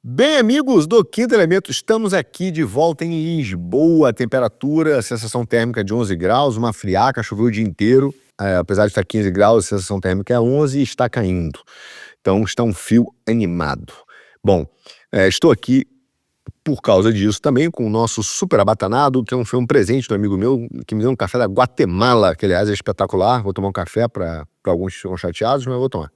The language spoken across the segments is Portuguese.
Bem, amigos do Quinto Elemento, estamos aqui de volta em Lisboa. A temperatura, a sensação térmica de 11 graus, uma friaca, choveu o dia inteiro. Apesar de estar 15 graus, a sensação térmica é 11 e está caindo. Então está um frio animado. Bom, estou aqui por causa disso também com o nosso super abatanado, que foi um presente do amigo meu, que me deu um café da Guatemala, que aliás é espetacular. Vou tomar um café para alguns que ficam chateados, mas eu vou tomar.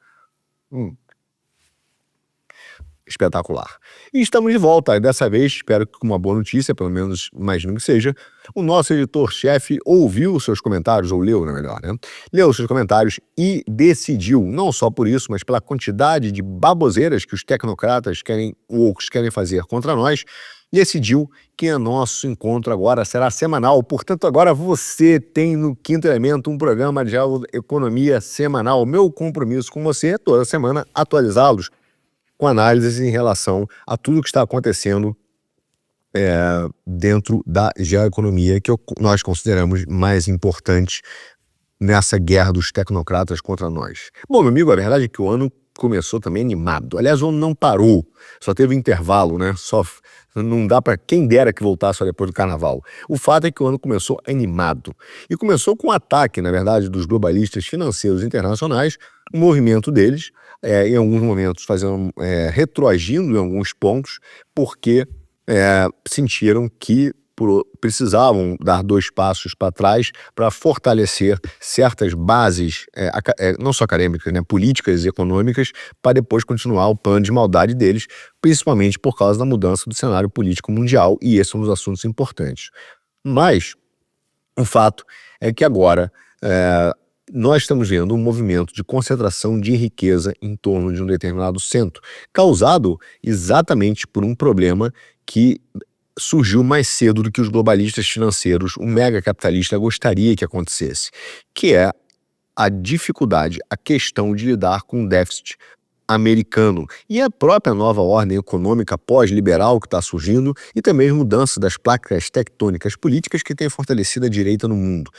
Espetacular. E estamos de volta, dessa vez, espero que com uma boa notícia, pelo menos imagino que seja. O nosso editor-chefe ouviu os seus comentários, ou leu, na melhor, né? Leu os seus comentários e decidiu, não só por isso, mas pela quantidade de baboseiras que os tecnocratas querem fazer contra nós, decidiu que o nosso encontro agora será semanal. Portanto, agora você tem no Quinto Elemento um programa de economia semanal. Meu compromisso com você é toda semana atualizá-los com análises em relação a tudo que está acontecendo dentro da geoeconomia, que nós consideramos mais importante nessa guerra dos tecnocratas contra nós. Bom, meu amigo, a verdade é que o ano começou também animado. Aliás, o ano não parou, só teve intervalo, né? Não dá para quem dera que voltasse só depois do carnaval. O fato é que o ano começou animado. E começou com um ataque, na verdade, dos globalistas financeiros internacionais, um movimento deles, em alguns momentos retroagindo em alguns pontos, porque sentiram que precisavam dar 2 passos para trás para fortalecer certas bases, não só acadêmicas, né, políticas e econômicas, para depois continuar o plano de maldade deles, principalmente por causa da mudança do cenário político mundial, e esse é um dos assuntos importantes. Mas o fato é que agora nós estamos vendo um movimento de concentração de riqueza em torno de um determinado centro, causado exatamente por um problema que surgiu mais cedo do que os globalistas financeiros, o mega capitalista, gostaria que acontecesse, que é a dificuldade, a questão de lidar com o déficit americano e a própria nova ordem econômica pós-liberal que está surgindo, e também as mudanças das placas tectônicas políticas que têm fortalecido a direita no mundo.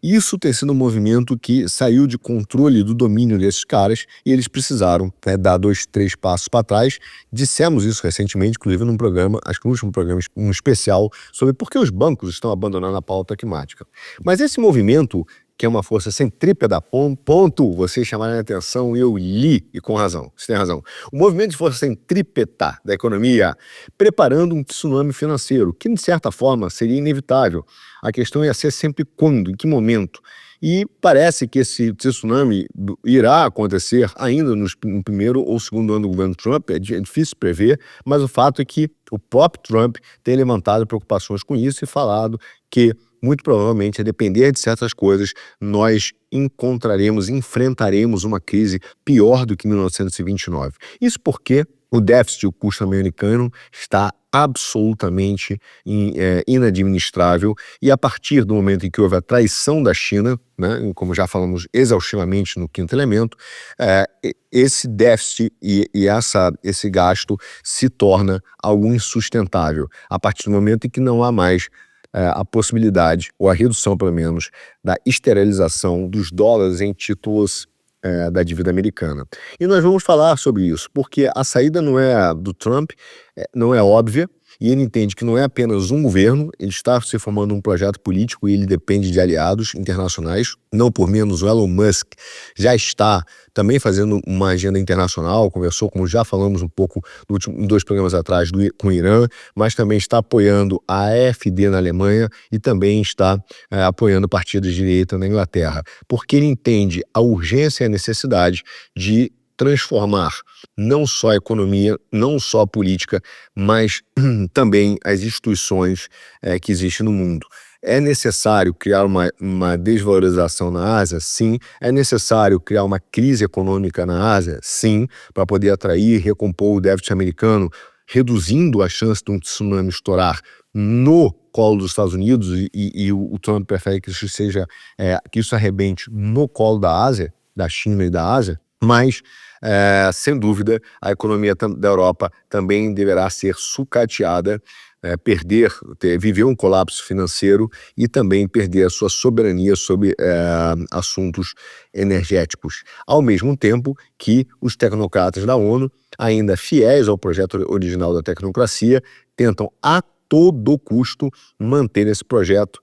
Isso tem sido um movimento que saiu de controle do domínio desses caras e eles precisaram dar 2, 3 passos para trás. Dissemos isso recentemente, inclusive num programa, acho que no último programa, um especial sobre por que os bancos estão abandonando a pauta climática. Mas esse movimento, que é uma força centrípeta, ponto, vocês chamarem a atenção, e eu li, e com razão, você tem razão. O movimento de força centrípeta da economia, preparando um tsunami financeiro, que de certa forma seria inevitável. A questão ia ser sempre quando, em que momento. E parece que esse tsunami irá acontecer ainda no primeiro ou segundo ano do governo Trump, é difícil prever, mas o fato é que o próprio Trump tem levantado preocupações com isso e falado que, muito provavelmente, a depender de certas coisas, nós enfrentaremos uma crise pior do que 1929. Isso porque o déficit, o custo americano, está absolutamente inadministrável, e a partir do momento em que houve a traição da China, né, como já falamos exaustivamente no Quinto Elemento, esse déficit e esse gasto se torna algo insustentável, a partir do momento em que não há mais a possibilidade, ou a redução pelo menos, da esterilização dos dólares em títulos da dívida americana. E nós vamos falar sobre isso, porque a saída do Trump não é óbvia, e ele entende que não é apenas um governo, ele está se formando um projeto político e ele depende de aliados internacionais. Não por menos, o Elon Musk já está também fazendo uma agenda internacional, conversou, como já falamos um pouco em 2 programas atrás, com o Irã, mas também está apoiando a AfD na Alemanha e também está apoiando partidos de direita na Inglaterra, porque ele entende a urgência e a necessidade de transformar não só a economia, não só a política, mas também as instituições que existem no mundo. É necessário criar uma desvalorização na Ásia? Sim. É necessário criar uma crise econômica na Ásia? Sim, para poder atrair e recompor o déficit americano, reduzindo a chance de um tsunami estourar no colo dos Estados Unidos, e o Trump prefere que que isso arrebente no colo da Ásia, da China e da Ásia, mas sem dúvida, a economia da Europa também deverá ser sucateada, viver um colapso financeiro e também perder a sua soberania sobre assuntos energéticos. Ao mesmo tempo que os tecnocratas da ONU ainda fiéis ao projeto original da tecnocracia, tentam a todo custo manter esse projeto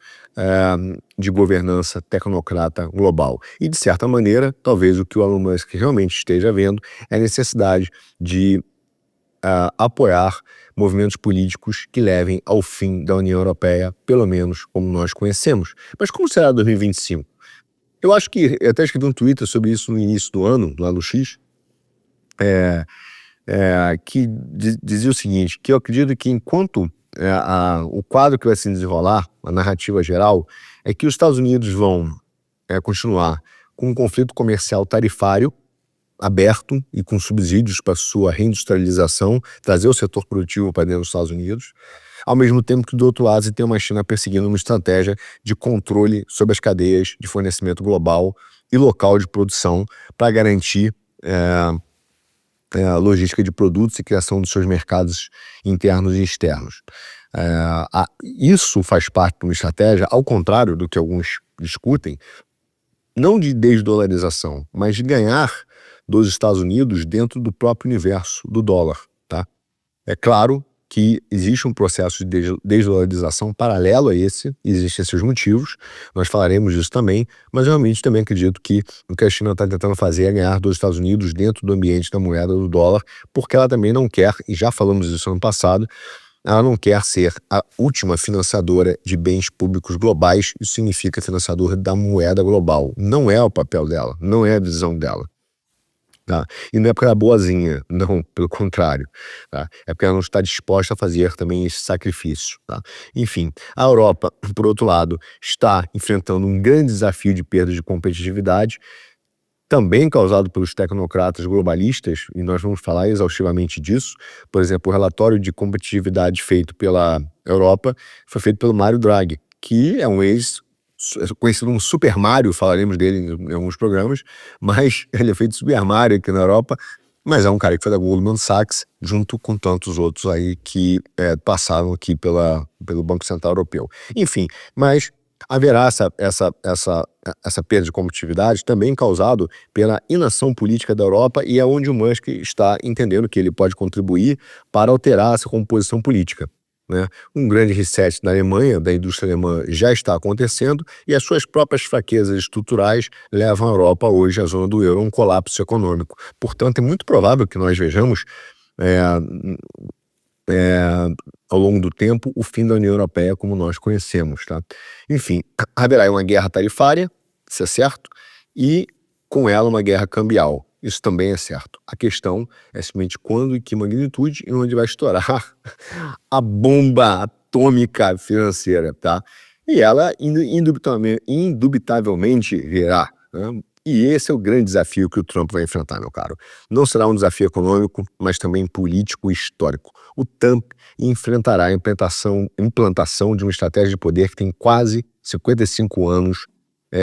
de governança tecnocrata global. E, de certa maneira, talvez o que o Elon Musk realmente esteja vendo é a necessidade de apoiar movimentos políticos que levem ao fim da União Europeia, pelo menos como nós conhecemos. Mas como será 2025? Eu acho que, eu até escrevi um Twitter sobre isso no início do ano, lá no X, que dizia o seguinte, que eu acredito que enquanto o quadro que vai se desenrolar, a narrativa geral, é que os Estados Unidos vão continuar com um conflito comercial tarifário aberto e com subsídios para sua reindustrialização, trazer o setor produtivo para dentro dos Estados Unidos, ao mesmo tempo que do outro lado você tem uma China perseguindo uma estratégia de controle sobre as cadeias de fornecimento global e local de produção para garantir a logística de produtos e criação dos seus mercados internos e externos. Isso faz parte de uma estratégia, ao contrário do que alguns discutem, não de desdolarização, mas de ganhar dos Estados Unidos dentro do próprio universo do dólar, tá? É claro que existe um processo de desdolarização paralelo a esse, existem esses motivos, nós falaremos disso também, mas realmente também acredito que o que a China está tentando fazer é ganhar dos Estados Unidos dentro do ambiente da moeda do dólar, porque ela também não quer, e já falamos disso ano passado, ela não quer ser a última financiadora de bens públicos globais, isso significa financiadora da moeda global. Não é o papel dela, não é a visão dela. Tá? E não é porque ela é boazinha, não, pelo contrário. Tá? É porque ela não está disposta a fazer também esse sacrifício. Tá? Enfim, a Europa, por outro lado, está enfrentando um grande desafio de perda de competitividade, também causado pelos tecnocratas globalistas, e nós vamos falar exaustivamente disso. Por exemplo, o relatório de competitividade feito pela Europa foi feito pelo Mário Draghi, que é um conhecido como Super Mario, falaremos dele em alguns programas, mas ele é feito Super Mario aqui na Europa, mas é um cara que foi da Goldman Sachs, junto com tantos outros aí que passaram aqui pelo Banco Central Europeu. Enfim, mas haverá essa perda de competitividade também causado pela inação política da Europa, e é onde o Musk está entendendo que ele pode contribuir para alterar essa composição política. Né? Um grande reset na Alemanha, da indústria alemã, já está acontecendo, e as suas próprias fraquezas estruturais levam a Europa hoje, a zona do euro, a um colapso econômico. Portanto, é muito provável que nós vejamos ao longo do tempo o fim da União Europeia como nós conhecemos. Tá? Enfim, haverá uma guerra tarifária, isso é certo, e com ela uma guerra cambial. Isso também é certo. A questão é simplesmente quando e que magnitude e onde vai estourar a bomba atômica financeira, tá? E ela indubitavelmente virá, né? E esse é o grande desafio que o Trump vai enfrentar, meu caro. Não será um desafio econômico, mas também político e histórico. O Trump enfrentará a implantação de uma estratégia de poder que tem quase 55 anos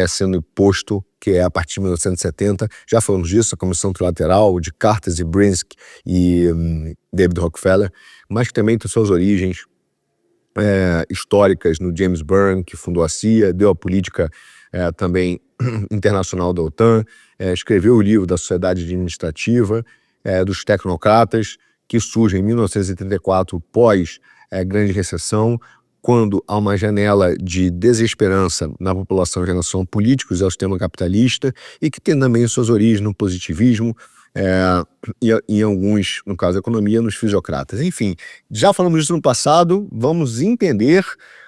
sendo imposto, que é a partir de 1970, já falamos disso, a Comissão Trilateral de Carter e Brzezinski e David Rockefeller, mas que também tem suas origens históricas no James Byrne, que fundou a CIA, deu a política também internacional da OTAN, escreveu o livro da Sociedade Administrativa, dos tecnocratas, que surge em 1934, pós Grande Recessão, quando há uma janela de desesperança na população em relação a políticos e ao sistema capitalista, e que tem também suas origens no positivismo e alguns, no caso da economia, nos fisiocratas. Enfim, já falamos disso no passado, vamos entender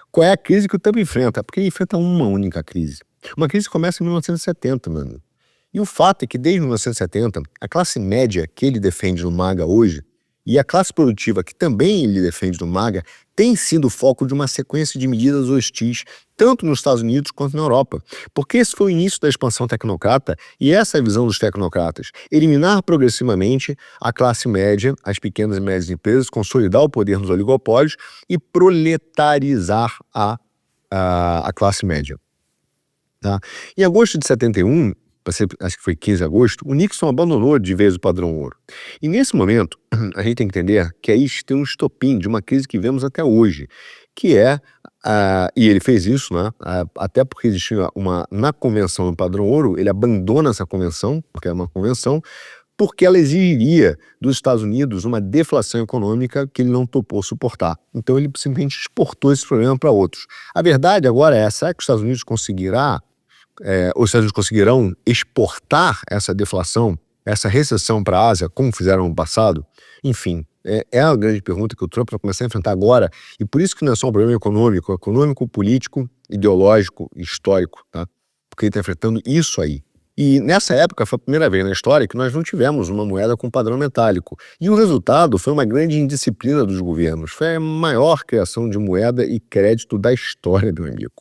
qual é a crise que o Trump enfrenta, porque ele enfrenta uma única crise. Uma crise que começa em 1970, mano. E o fato é que desde 1970, a classe média que ele defende no MAGA hoje, e a classe produtiva que também ele defende no MAGA, tem sido o foco de uma sequência de medidas hostis, tanto nos Estados Unidos quanto na Europa. Porque esse foi o início da expansão tecnocrata, e essa é a visão dos tecnocratas: eliminar progressivamente a classe média, as pequenas e médias empresas, consolidar o poder nos oligopólios e proletarizar a classe média. Tá? Em agosto de 71, acho que foi 15 de agosto, o Nixon abandonou de vez o padrão ouro. E nesse momento, a gente tem que entender que aí tem um estopim de uma crise que vemos até hoje, que é, e ele fez isso, né, até porque existia na convenção do padrão ouro, ele abandona essa convenção, porque é uma convenção, porque ela exigiria dos Estados Unidos uma deflação econômica que ele não topou suportar. Então ele simplesmente exportou esse problema para outros. A verdade agora é, será que os Estados Unidos os Estados Unidos conseguirão exportar essa deflação, essa recessão para a Ásia, como fizeram no passado? Enfim, é a grande pergunta que o Trump vai começar a enfrentar agora, e por isso que não é só um problema econômico, político, ideológico, histórico, tá? Porque ele está enfrentando isso aí. E nessa época foi a primeira vez na história que nós não tivemos uma moeda com padrão metálico. E o resultado foi uma grande indisciplina dos governos. Foi a maior criação de moeda e crédito da história, meu amigo.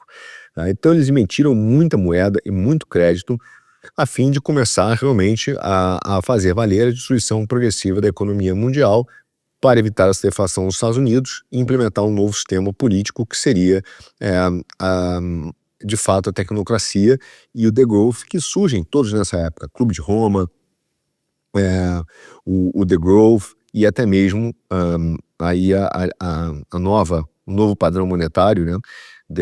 Tá? Então eles emitiram muita moeda e muito crédito a fim de começar realmente a fazer valer a destruição progressiva da economia mundial para evitar essa deflação nos Estados Unidos e implementar um novo sistema político que seria de fato a tecnocracia e o The Growth, que surgem todos nessa época. Clube de Roma, o The Growth e até mesmo aí o novo padrão monetário, né,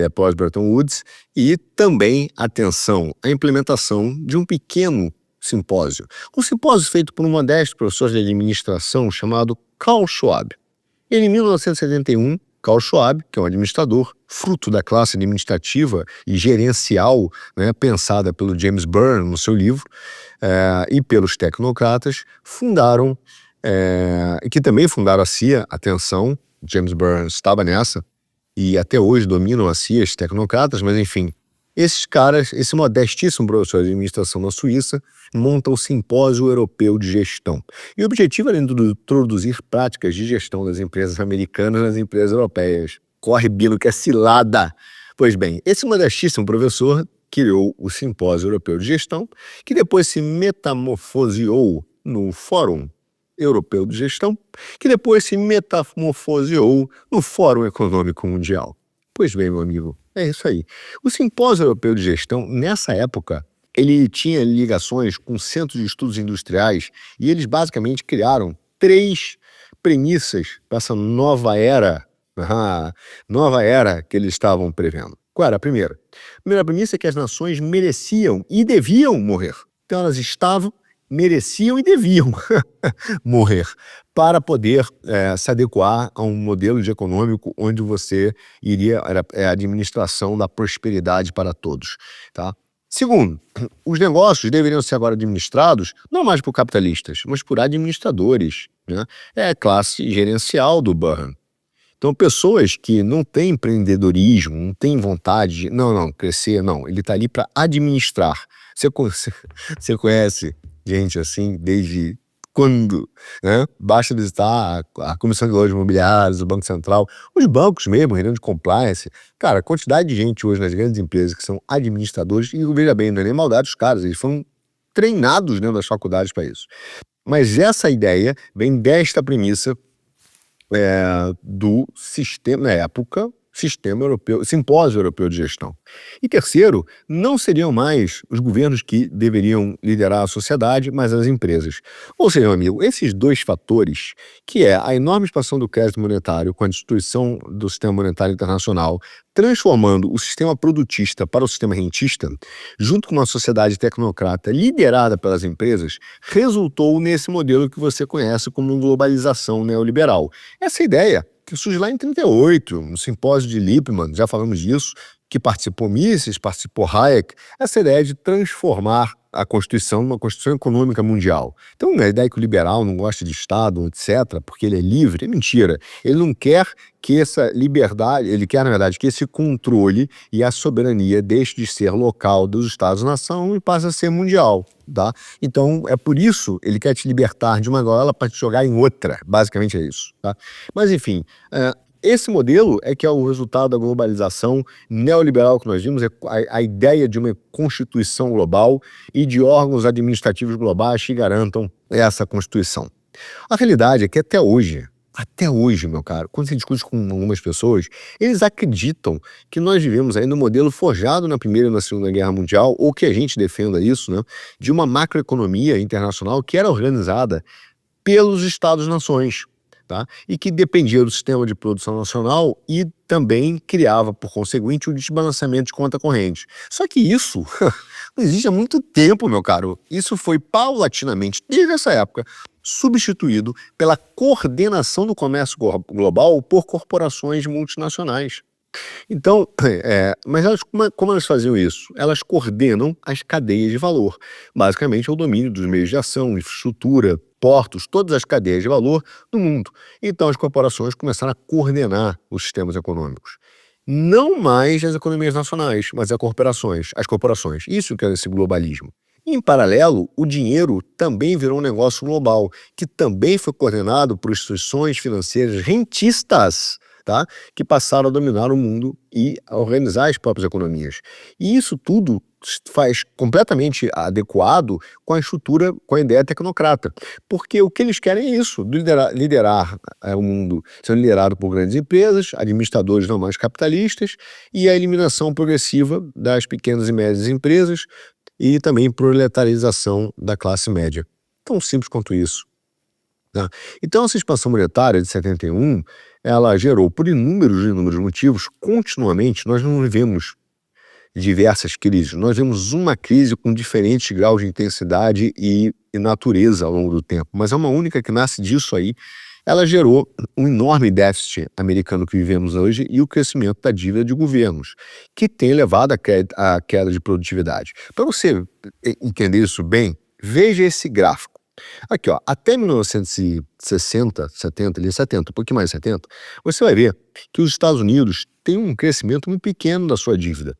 pós-Bretton Woods, e também, atenção, a implementação de um pequeno simpósio. Um simpósio feito por um modesto professor de administração chamado Carl Schwab. Em 1971, Carl Schwab, que é um administrador, fruto da classe administrativa e gerencial, né, pensada pelo James Byrne no seu livro, e pelos tecnocratas, que também fundaram a CIA, atenção, James Byrne estava nessa, e até hoje dominam a CIA, os tecnocratas, mas enfim, esses caras, esse modestíssimo professor de administração na Suíça, monta o Simpósio Europeu de Gestão. E o objetivo era introduzir práticas de gestão das empresas americanas nas empresas europeias. Corre, Bino, que é cilada! Pois bem, esse modestíssimo professor criou o Simpósio Europeu de Gestão, que depois se metamorfoseou no Fórum Europeu de Gestão, que depois se metamorfoseou no Fórum Econômico Mundial. Pois bem, meu amigo, é isso aí. O Simpósio Europeu de Gestão, nessa época, ele tinha ligações com centros de estudos industriais e eles basicamente criaram 3 premissas para essa nova era que eles estavam prevendo. Qual era a primeira? A primeira premissa é que as nações mereciam e deviam morrer. Então elas mereciam e deviam morrer para poder se adequar a um modelo de econômico onde você era a administração da prosperidade para todos, tá? Segundo, os negócios deveriam ser agora administrados não mais por capitalistas, mas por administradores, né? É a classe gerencial do Byrne. Então, pessoas que não têm empreendedorismo, não têm vontade de, crescer, não. Ele está ali para administrar. Você conhece gente assim desde quando, né? Basta visitar a Comissão de Valores Imobiliários, o Banco Central, os bancos mesmo, reunião de compliance. Cara, a quantidade de gente hoje nas grandes empresas que são administradores, e veja bem, não é nem maldade dos caras, eles foram treinados dentro das faculdades para isso. Mas essa ideia vem desta premissa do sistema, na época, Simpósio Europeu de Gestão. E terceiro, não seriam mais os governos que deveriam liderar a sociedade, mas as empresas. Ou seja, meu amigo, esses 2 fatores, que é a enorme expansão do crédito monetário com a destruição do sistema monetário internacional, transformando o sistema produtista para o sistema rentista, junto com uma sociedade tecnocrata liderada pelas empresas, resultou nesse modelo que você conhece como globalização neoliberal. Essa ideia que surge lá em 1938, no simpósio de Lippmann, já falamos disso, que participou Mises, participou Hayek, essa ideia de transformar a Constituição numa Constituição econômica mundial. Então, a ideia que o liberal não gosta de Estado, etc., porque ele é livre, é mentira. Ele não quer que essa liberdade, ele quer, na verdade, que esse controle e a soberania deixe de ser local dos Estados-nação e passe a ser mundial, tá? Então, é por isso ele quer te libertar de uma gaiola para te jogar em outra. Basicamente é isso, tá? Mas, enfim, esse modelo é que é o resultado da globalização neoliberal que nós vimos, é a ideia de uma constituição global e de órgãos administrativos globais que garantam essa constituição. A realidade é que até hoje, meu caro, quando você discute com algumas pessoas, eles acreditam que nós vivemos aí no modelo forjado na Primeira e na Segunda Guerra Mundial, ou que a gente defenda isso, né, de uma macroeconomia internacional que era organizada pelos Estados-nações. Tá? E que dependia do sistema de produção nacional e também criava, por conseguinte, o desbalanceamento de conta corrente. Só que isso não existe há muito tempo, meu caro. Isso foi paulatinamente, desde essa época, substituído pela coordenação do comércio global por corporações multinacionais. Então, mas elas, como elas faziam isso? Elas coordenam as cadeias de valor. Basicamente, é o domínio dos meios de ação, infraestrutura, portos, todas as cadeias de valor do mundo. Então, as corporações começaram a coordenar os sistemas econômicos. Não mais as economias nacionais, mas as corporações. Isso que é esse globalismo. Em paralelo, o dinheiro também virou um negócio global, que também foi coordenado por instituições financeiras rentistas, tá? Que passaram a dominar o mundo e a organizar as próprias economias. E isso tudo faz completamente adequado com a estrutura, com a ideia tecnocrata. Porque o que eles querem é isso, liderar o mundo sendo liderado por grandes empresas, administradores não mais capitalistas e a eliminação progressiva das pequenas e médias empresas e também proletarização da classe média. Tão simples quanto isso. Tá? Então, essa expansão monetária de 71, ela gerou, por inúmeros motivos, continuamente, nós não vivemos diversas crises, nós vemos uma crise com diferentes graus de intensidade e natureza ao longo do tempo, mas é uma única que nasce disso aí. Ela gerou um enorme déficit americano que vivemos hoje e o crescimento da dívida de governos, que tem levado à queda de produtividade. Para você entender isso bem, veja esse gráfico. Aqui, ó, até 1960, 70, um pouquinho mais de 70, você vai ver que os Estados Unidos têm um crescimento muito pequeno da sua dívida.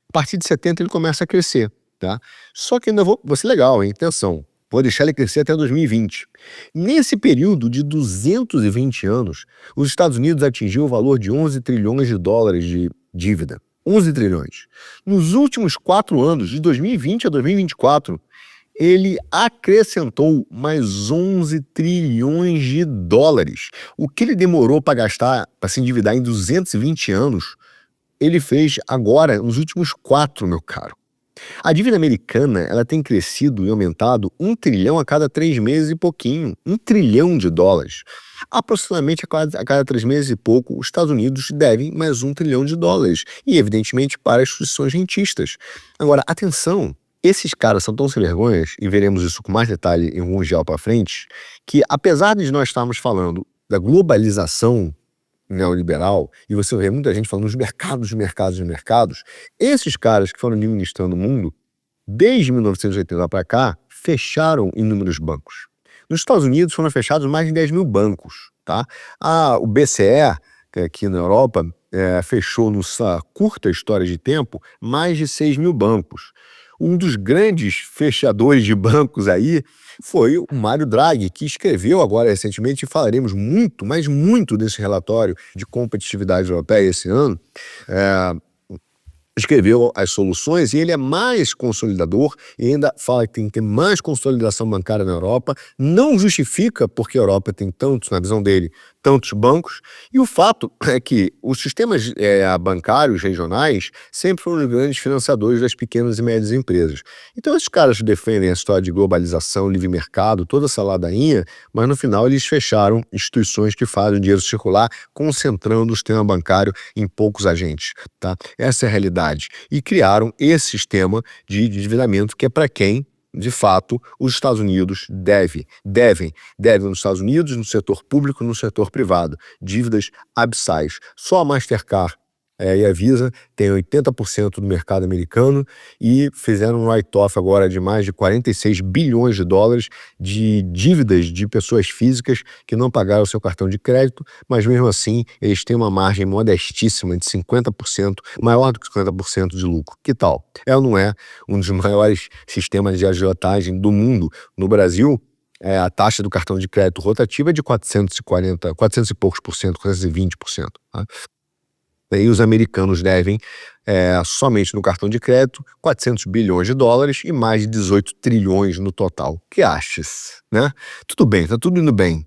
A partir de 70 ele começa a crescer, tá? Só que ainda vou ser legal, hein? Atenção. Vou deixar ele crescer até 2020. Nesse período de 220 anos, os Estados Unidos atingiu o valor de 11 trilhões de dólares de dívida. 11 trilhões. Nos últimos 4 anos, de 2020 a 2024, ele acrescentou mais 11 trilhões de dólares. O que ele demorou para gastar, para se endividar em 220 anos, ele fez agora, nos últimos 4, meu caro. A dívida americana, ela tem crescido e aumentado 1 trilhão a cada 3 meses e pouquinho. 1 trilhão de dólares. Aproximadamente a cada 3 meses e pouco, os Estados Unidos devem mais 1 trilhão de dólares. E, evidentemente, para as instituições rentistas. Agora, atenção, esses caras são tão sem vergonhas, e veremos isso com mais detalhe em um mundial para frente, que apesar de nós estarmos falando da globalização neoliberal, e você vê muita gente falando dos mercados, esses caras que foram administrando o mundo, desde 1980 para cá, fecharam inúmeros bancos. Nos Estados Unidos foram fechados mais de 10 mil bancos, tá? O BCE, que é aqui na Europa, fechou nessa curta história de tempo mais de 6 mil bancos. Um dos grandes fechadores de bancos aí foi o Mário Draghi, que escreveu agora recentemente, e falaremos muito, mas muito desse relatório de competitividade europeia esse ano, escreveu as soluções e ele é mais consolidador e ainda fala que tem que ter mais consolidação bancária na Europa. Não justifica porque a Europa tem tantos, na visão dele, tantos bancos, e o fato é que os sistemas bancários regionais sempre foram os grandes financiadores das pequenas e médias empresas. Então esses caras defendem a história de globalização, livre mercado, toda essa ladainha, mas no final eles fecharam instituições que fazem o dinheiro circular, concentrando o sistema bancário em poucos agentes, tá? Essa é a realidade. E criaram esse sistema de endividamento que é para quem, de fato, os Estados Unidos devem nos Estados Unidos, no setor público e no setor privado. Dívidas abissais. Só a Mastercard e a Visa têm 80% do mercado americano e fizeram um write-off agora de mais de 46 bilhões de dólares de dívidas de pessoas físicas que não pagaram o seu cartão de crédito, mas mesmo assim eles têm uma margem modestíssima de 50%, maior do que 50% de lucro. Que tal? É ou não é um dos maiores sistemas de agiotagem do mundo? No Brasil, a taxa do cartão de crédito rotativo é de 400 e poucos por cento, 420%. Tá? E os americanos devem, somente no cartão de crédito, 400 bilhões de dólares e mais de 18 trilhões no total. Que achas? Né? Tudo bem, tá tudo indo bem.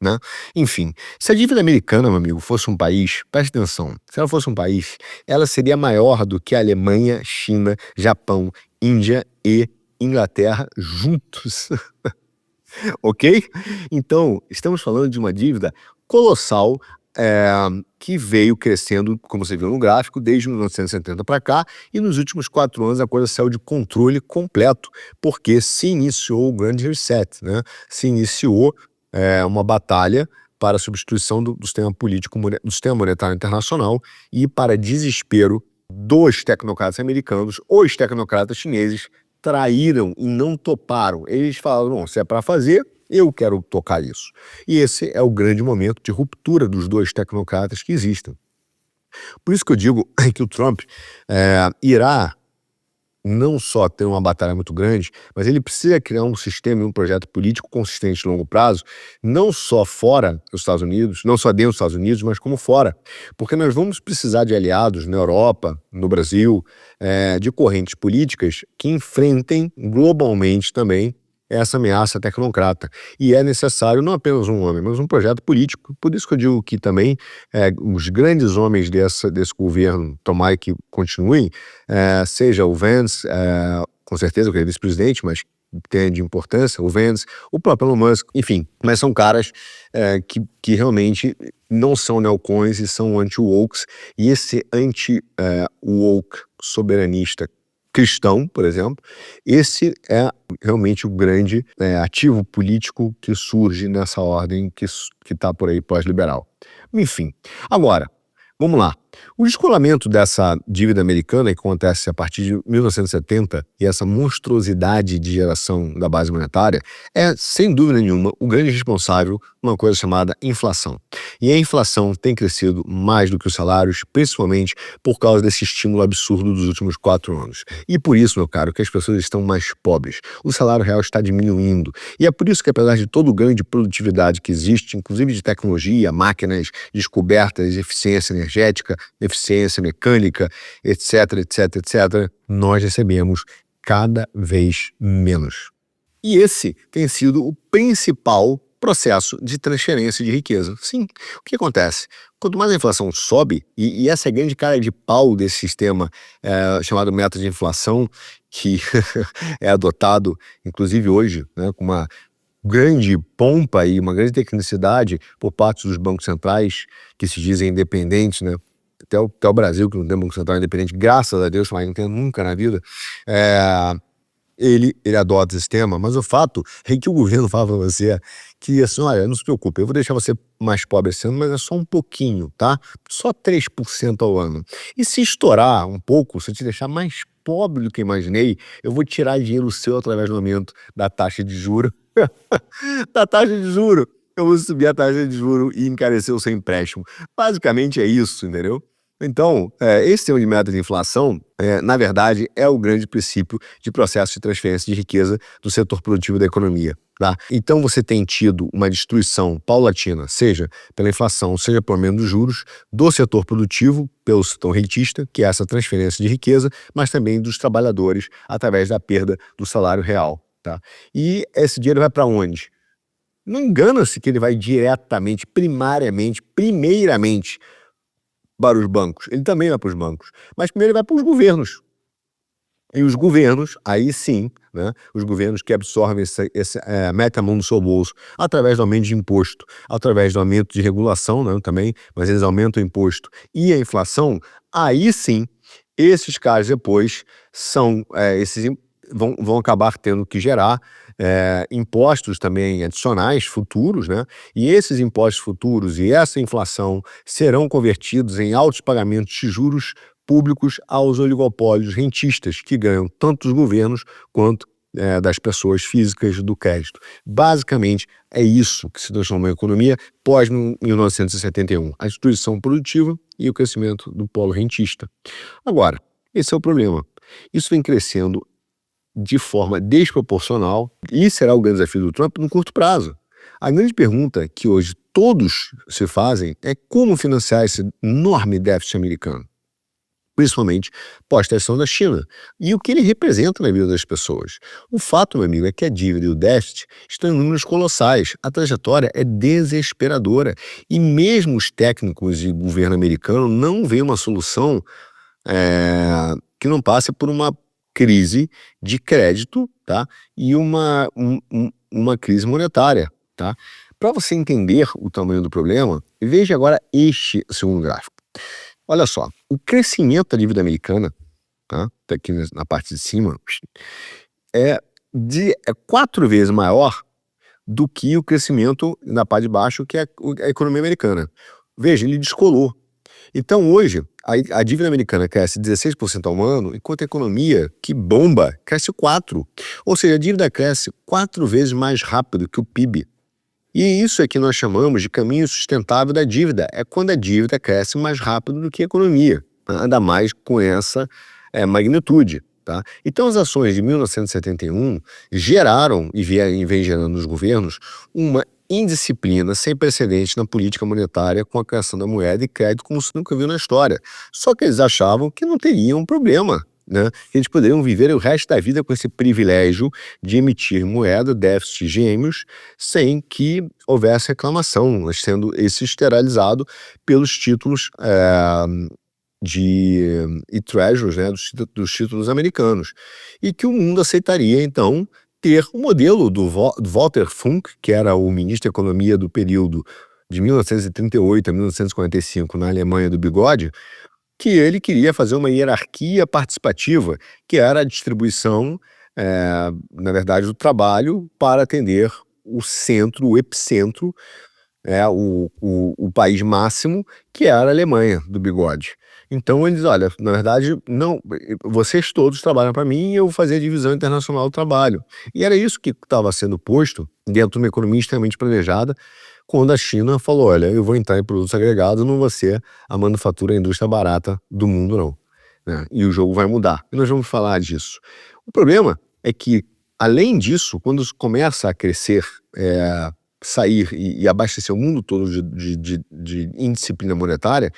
Né? Enfim, se a dívida americana, meu amigo, fosse um país, preste atenção, se ela fosse um país, ela seria maior do que a Alemanha, China, Japão, Índia e Inglaterra juntos. Ok? Então, estamos falando de uma dívida colossal, que veio crescendo, como você viu no gráfico, desde 1970 para cá, e nos últimos 4 anos a coisa saiu de controle completo, porque se iniciou o grande reset, né? Se iniciou uma batalha para a substituição do sistema político, do sistema monetário internacional, e para desespero dos tecnocratas americanos, os tecnocratas chineses traíram e não toparam. Eles falaram, bom, se é para fazer, eu quero tocar isso. E esse é o grande momento de ruptura dos dois tecnocratas que existem. Por isso que eu digo que o Trump irá não só ter uma batalha muito grande, mas ele precisa criar um sistema e um projeto político consistente a longo prazo, não só fora dos Estados Unidos, não só dentro dos Estados Unidos, mas como fora. Porque nós vamos precisar de aliados na Europa, no Brasil, de correntes políticas que enfrentem globalmente também essa ameaça tecnocrata. E é necessário não apenas um homem, mas um projeto político. Por isso que eu digo que também os grandes homens desse governo, tomara que continuem, seja o Vance, com certeza que ele é vice-presidente, mas tem de importância, o Vance, o próprio Elon Musk, enfim, mas são caras que realmente não são neocons e são anti-wokes, e esse anti-woke soberanista cristão, por exemplo, esse é realmente o grande ativo político que surge nessa ordem que está por aí pós-liberal. Enfim, agora, vamos lá. O descolamento dessa dívida americana que acontece a partir de 1970 e essa monstruosidade de geração da base monetária é, sem dúvida nenhuma, o grande responsável por uma coisa chamada inflação. E a inflação tem crescido mais do que os salários, principalmente por causa desse estímulo absurdo dos últimos 4 anos. E por isso, meu caro, que as pessoas estão mais pobres. O salário real está diminuindo. E é por isso que, apesar de todo o ganho de produtividade que existe, inclusive de tecnologia, máquinas, descobertas, eficiência energética, eficiência mecânica, etc, etc, etc, nós recebemos cada vez menos. E esse tem sido o principal processo de transferência de riqueza. Sim, o que acontece? Quanto mais a inflação sobe, e essa é a grande cara de pau desse sistema chamado método de inflação, que é adotado, inclusive hoje, né, com uma grande pompa e uma grande tecnicidade por parte dos bancos centrais que se dizem independentes, né? Até o Brasil, que não tem banco central independente, graças a Deus, mas não tem nunca na vida, ele adota esse sistema, mas o fato é que o governo fala para você que, assim, olha, não se preocupe, eu vou deixar você mais pobre esse ano, mas é só um pouquinho, tá? Só 3% ao ano. E se estourar um pouco, se eu te deixar mais pobre do que imaginei, eu vou tirar dinheiro seu através do aumento da taxa de juros. Da taxa de juros. Eu vou subir a taxa de juros e encarecer o seu empréstimo. Basicamente é isso, entendeu? Então, esse sistema de meta de inflação, na verdade, é o grande princípio de processo de transferência de riqueza do setor produtivo da economia. Tá? Então, você tem tido uma destruição paulatina, seja pela inflação, seja por aumento dos juros, do setor produtivo, pelo setor rentista, que é essa transferência de riqueza, mas também dos trabalhadores, através da perda do salário real. Tá? E esse dinheiro vai para onde? Não engana-se que ele vai diretamente, primeiramente, para os bancos. Ele também vai para os bancos. Mas primeiro ele vai para os governos. E os governos, aí sim, né, os governos que absorvem metem a mão no seu bolso através do aumento de imposto, através do aumento de regulação, né, também, mas eles aumentam o imposto e a inflação, aí sim, esses caras depois vão acabar tendo que gerar impostos também adicionais, futuros, né? E esses impostos futuros e essa inflação serão convertidos em altos pagamentos de juros públicos aos oligopólios rentistas, que ganham tanto dos governos quanto das pessoas físicas do crédito. Basicamente, é isso que se transformou em economia pós-1971, a destruição produtiva e o crescimento do polo rentista. Agora, esse é o problema. Isso vem crescendo de forma desproporcional e será o grande desafio do Trump no curto prazo. A grande pergunta que hoje todos se fazem é como financiar esse enorme déficit americano, principalmente pós-traição da China, e o que ele representa na vida das pessoas. O fato, meu amigo, é que a dívida e o déficit estão em números colossais. A trajetória é desesperadora e mesmo os técnicos de governo americano não veem uma solução que não passe por uma crise de crédito, tá? E uma crise monetária, tá? Para você entender o tamanho do problema, veja agora este segundo gráfico. Olha só, o crescimento da dívida americana, tá aqui na parte de cima, é 4 vezes maior do que o crescimento na parte de baixo, que é a economia americana. Veja, ele descolou. Então hoje, a dívida americana cresce 16% ao ano, enquanto a economia, que bomba, cresce 4%. Ou seja, a dívida cresce 4 vezes mais rápido que o PIB. E isso é que nós chamamos de caminho sustentável da dívida. É quando a dívida cresce mais rápido do que a economia, ainda mais com essa magnitude. Tá? Então as ações de 1971 geraram, e vem gerando nos governos, uma indisciplina sem precedentes na política monetária com a criação da moeda e crédito como se nunca viu na história. Só que eles achavam que não teriam problema, né? Eles poderiam viver o resto da vida com esse privilégio de emitir moeda, déficit gêmeos, sem que houvesse reclamação, sendo esse esterilizado pelos títulos e treasuries, né, dos títulos americanos, e que o mundo aceitaria, então, ter o modelo do Walter Funk, que era o ministro da Economia do período de 1938 a 1945 na Alemanha do Bigode, que ele queria fazer uma hierarquia participativa, que era a distribuição, na verdade, do trabalho para atender o centro, o epicentro, o país máximo, que era a Alemanha do Bigode. Então eles, olha, na verdade, não, vocês todos trabalham para mim e eu vou fazer a divisão internacional do trabalho. E era isso que estava sendo posto dentro de uma economia extremamente planejada, quando a China falou, olha, eu vou entrar em produtos agregados, não vou ser a manufatura, a indústria barata do mundo, não. Né? E o jogo vai mudar. E nós vamos falar disso. O problema é que, além disso, quando começa a crescer, sair e abastecer o mundo todo de indisciplina monetária,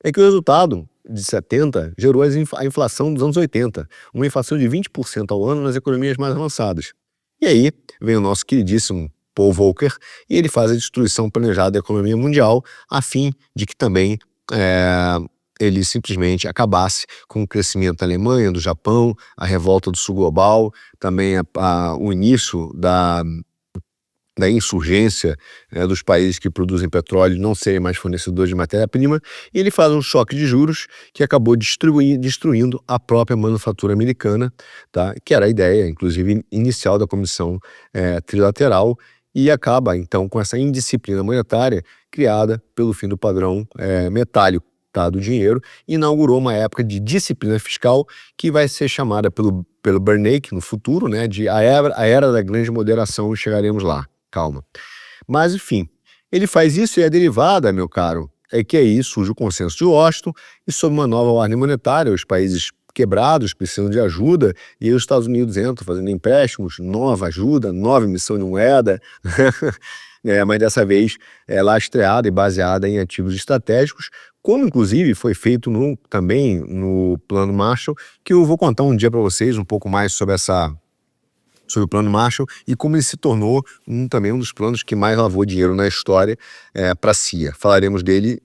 é que o resultado de 70 gerou a inflação dos anos 80, uma inflação de 20% ao ano nas economias mais avançadas. E aí vem o nosso queridíssimo Paul Volcker e ele faz a destruição planejada da economia mundial a fim de que também ele simplesmente acabasse com o crescimento da Alemanha, do Japão, a revolta do sul global, também o início da insurgência dos países que produzem petróleo não serem mais fornecedores de matéria-prima, e ele faz um choque de juros que acabou destruindo a própria manufatura americana, tá? Que era a ideia, inclusive, inicial da Comissão Trilateral, e acaba, então, com essa indisciplina monetária criada pelo fim do padrão metálico, tá, do dinheiro, e inaugurou uma época de disciplina fiscal que vai ser chamada pelo Bernanke no futuro, né, de a era da grande moderação, e chegaremos lá. Calma. Mas, enfim, ele faz isso e a derivada, meu caro, é que aí surge o consenso de Washington e sob uma nova ordem monetária, os países quebrados precisam de ajuda e aí os Estados Unidos entram fazendo empréstimos, nova ajuda, nova emissão de moeda, mas dessa vez lastreada e baseada em ativos estratégicos, como inclusive foi feito também no Plano Marshall, que eu vou contar um dia para vocês um pouco mais sobre o Plano Marshall e como ele se tornou também um dos planos que mais lavou dinheiro na história para a CIA. Falaremos dele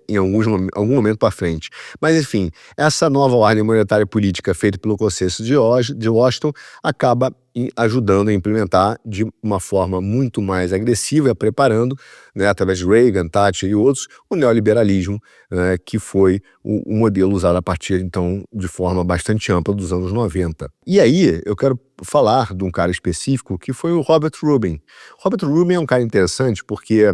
em algum momento para frente. Mas, enfim, essa nova ordem monetária e política feita pelo Consenso de Washington acaba ajudando a implementar de uma forma muito mais agressiva, preparando, né, através de Reagan, Thatcher e outros, o neoliberalismo, que foi o modelo usado a partir, então, de forma bastante ampla dos anos 90. E aí, eu quero falar de um cara específico, que foi o Robert Rubin. Robert Rubin é um cara interessante porque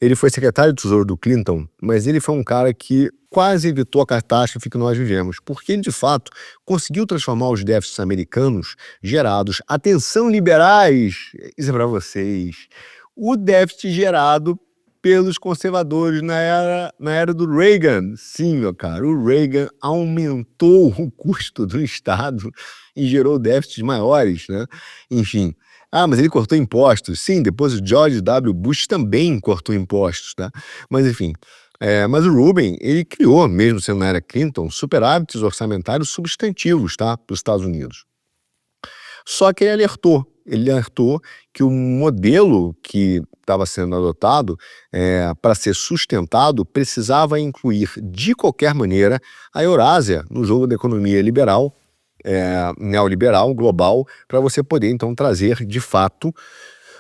ele foi secretário de Tesouro do Clinton, mas ele foi um cara que quase evitou a catástrofe que nós vivemos, porque ele, de fato, conseguiu transformar os déficits americanos gerados, atenção liberais, isso é para vocês, o déficit gerado pelos conservadores na era do Reagan. Sim, meu caro, o Reagan aumentou o custo do Estado e gerou déficits maiores, né? Enfim. Mas ele cortou impostos. Sim, depois o George W. Bush também cortou impostos, tá? Mas, enfim. Mas o Rubin, ele criou, mesmo sendo na era Clinton, superávites orçamentários substantivos, tá, para os Estados Unidos. Só que ele alertou que o modelo que estava sendo adotado para ser sustentado precisava incluir, de qualquer maneira, a Eurásia no jogo da economia liberal, neoliberal, global, para você poder, então, trazer, de fato,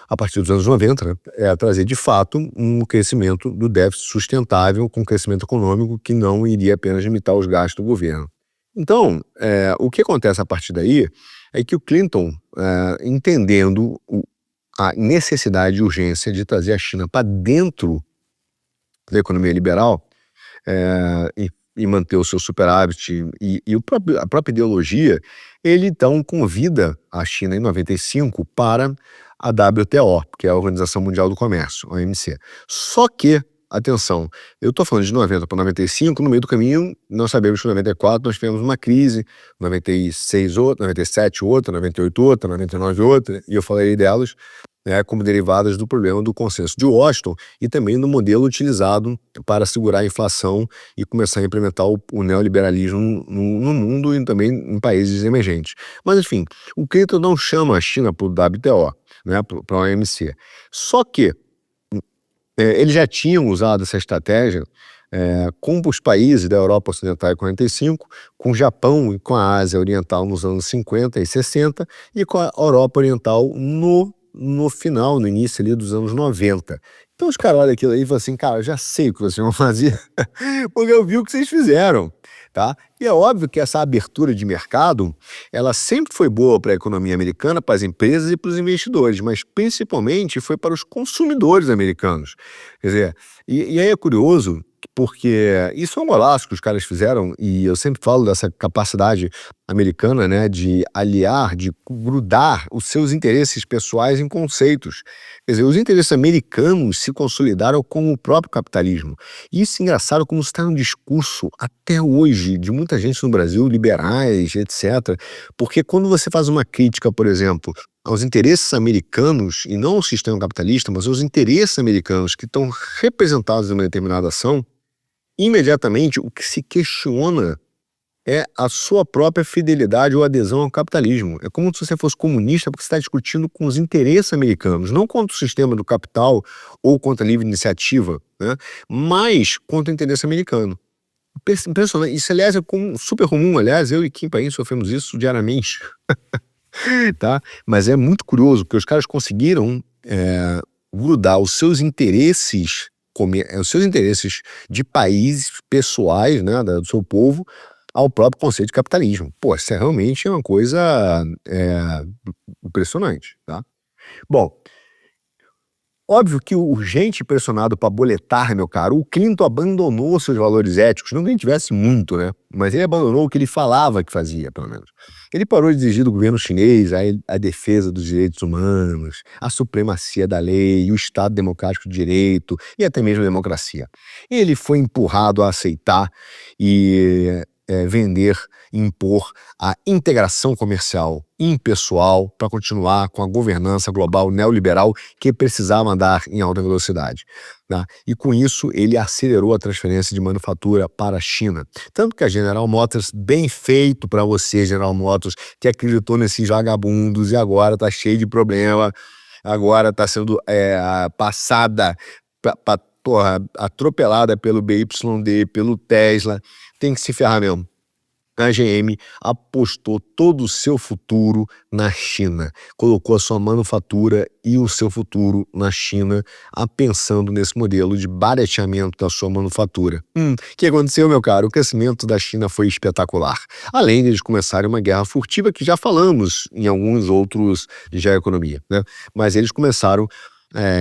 a partir dos anos 90, né, é trazer de fato um crescimento do déficit sustentável com crescimento econômico que não iria apenas limitar os gastos do governo. Então, o que acontece a partir daí é que o Clinton, entendendo a necessidade e urgência de trazer a China para dentro da economia liberal, e manter o seu superávit e a própria ideologia, ele então convida a China em 95 para a WTO, que é a Organização Mundial do Comércio, OMC. Só que, atenção, eu estou falando de 90 para 95, no meio do caminho nós sabemos que em 94 nós tivemos uma crise, 96 outra, 97 outra, 98 outra, 99 outra, e eu falei delas, como derivadas do problema do consenso de Washington e também do modelo utilizado para segurar a inflação e começar a implementar o neoliberalismo no mundo e também em países emergentes. Mas, enfim, o Clinton não chama a China para o WTO, para a OMC. Só que eles já tinham usado essa estratégia com os países da Europa Ocidental em 45, com o Japão e com a Ásia Oriental nos anos 50 e 60 e com a Europa Oriental no final, no início ali dos anos 90. Então os caras olham aquilo aí e falam assim, cara, eu já sei o que vocês vão fazer, porque eu vi o que vocês fizeram, tá? E é óbvio que essa abertura de mercado, ela sempre foi boa para a economia americana, para as empresas e para os investidores, mas principalmente foi para os consumidores americanos. Quer dizer, e aí é curioso, porque isso é um golaço que os caras fizeram, e eu sempre falo dessa capacidade americana, né, de aliar, de grudar os seus interesses pessoais em conceitos. Quer dizer, os interesses americanos se consolidaram com o próprio capitalismo. E isso é engraçado como está no discurso até hoje de muita gente no Brasil, liberais, etc. Porque quando você faz uma crítica, por exemplo, aos interesses americanos, e não ao sistema capitalista, mas aos interesses americanos que estão representados em uma determinada ação, imediatamente o que se questiona é a sua própria fidelidade ou adesão ao capitalismo. É como se você fosse comunista porque você está discutindo com os interesses americanos, não contra o sistema do capital ou contra a livre iniciativa, né? Mas contra o interesse americano. Impressionante. Isso, aliás, é super comum. Aliás, eu e Kim Paim sofremos isso diariamente. Tá? Mas é muito curioso, porque os caras conseguiram grudar os seus interesses de países pessoais, né, do seu povo, ao próprio conceito de capitalismo. Pô, isso realmente é uma coisa impressionante, tá? Bom, óbvio que urgente e pressionado para boletar, meu caro, o Clinton abandonou seus valores éticos, não que ele tivesse muito, né? Mas ele abandonou o que ele falava que fazia, pelo menos. Ele parou de exigir do governo chinês a defesa dos direitos humanos, a supremacia da lei, o Estado democrático de direito e até mesmo a democracia. Ele foi empurrado a aceitar e vender, impor a integração comercial impessoal para continuar com a governança global neoliberal que precisava andar em alta velocidade, né? E com isso ele acelerou a transferência de manufatura para a China. Tanto que a General Motors, bem feito para você, General Motors, que acreditou nesses vagabundos e agora está cheio de problema, agora está sendo passada, atropelada pelo BYD, pelo Tesla, tem que se ferrar mesmo. A GM apostou todo o seu futuro na China, colocou a sua manufatura e o seu futuro na China, pensando nesse modelo de barateamento da sua manufatura. O que aconteceu, meu caro? O crescimento da China foi espetacular. Além de eles começarem uma guerra furtiva, que já falamos em alguns outros de geoeconomia, né? Mas eles começaram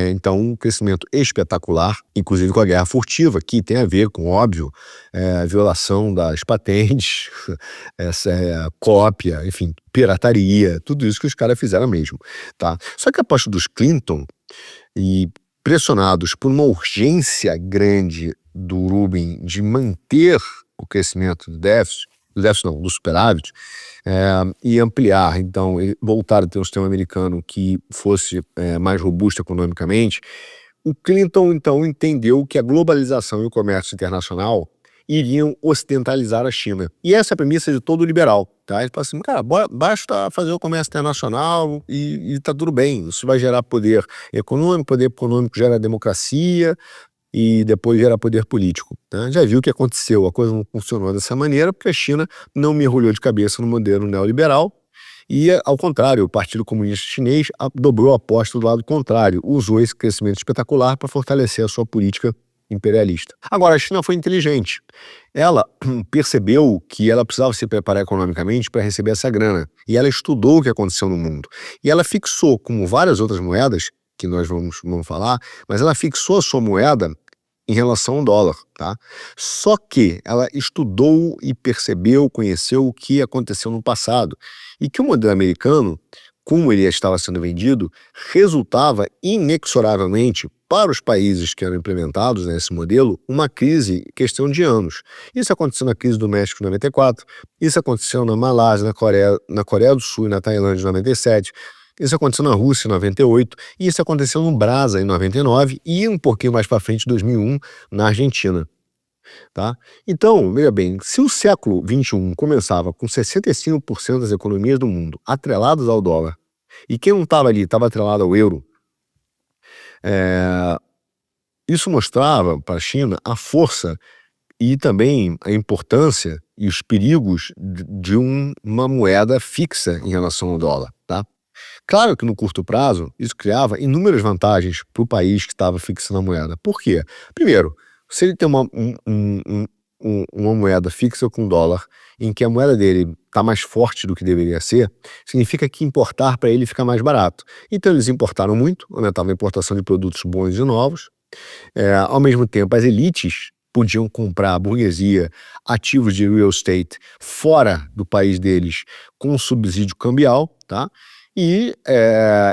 então um crescimento espetacular, inclusive com a guerra furtiva, que tem a ver com, óbvio, a violação das patentes, cópia, enfim, pirataria, tudo isso que os caras fizeram mesmo, tá? Só que a aposta dos Clinton, e pressionados por uma urgência grande do Rubin de manter o crescimento do superávit, e ampliar, então, e voltar a ter um sistema americano que fosse mais robusto economicamente, o Clinton, então, entendeu que a globalização e o comércio internacional iriam ocidentalizar a China. E essa é a premissa de todo liberal, tá? Ele fala assim, cara, basta fazer o comércio internacional e tá tudo bem. Isso vai gerar poder econômico gera democracia, e depois gera poder político, né? Já viu o que aconteceu, a coisa não funcionou dessa maneira porque a China não mergulhou de cabeça no modelo neoliberal E, ao contrário, o Partido Comunista Chinês dobrou a aposta do lado contrário, usou esse crescimento espetacular para fortalecer a sua política imperialista. Agora, a China foi inteligente. Ela percebeu que ela precisava se preparar economicamente para receber essa grana. E ela estudou o que aconteceu no mundo. E ela fixou, como várias outras moedas, que nós vamos falar, mas ela fixou a sua moeda em relação ao dólar, tá? Só que ela estudou e percebeu, conheceu o que aconteceu no passado. E que o modelo americano, como ele estava sendo vendido, resultava inexoravelmente para os países que eram implementados nesse modelo, uma crise questão de anos. Isso aconteceu na crise do México em 94, isso aconteceu na Malásia, na Coreia do Sul e na Tailândia em 97, isso aconteceu na Rússia em 98, e isso aconteceu no Brasa em 99 e um pouquinho mais para frente, em 2001, na Argentina. Tá? Então, veja bem, se o século XXI começava com 65% das economias do mundo atreladas ao dólar, e quem não estava ali estava atrelado ao euro, isso mostrava para a China a força e também a importância e os perigos de uma moeda fixa em relação ao dólar. Tá? Claro que no curto prazo isso criava inúmeras vantagens para o país que estava fixando a moeda. Por quê? Primeiro, se ele tem uma moeda fixa com dólar, em que a moeda dele está mais forte do que deveria ser, significa que importar para ele fica mais barato. Então eles importaram muito, aumentavam a importação de produtos bons e novos. Ao mesmo tempo, as elites podiam comprar, a burguesia, ativos de real estate fora do país deles com subsídio cambial, tá? E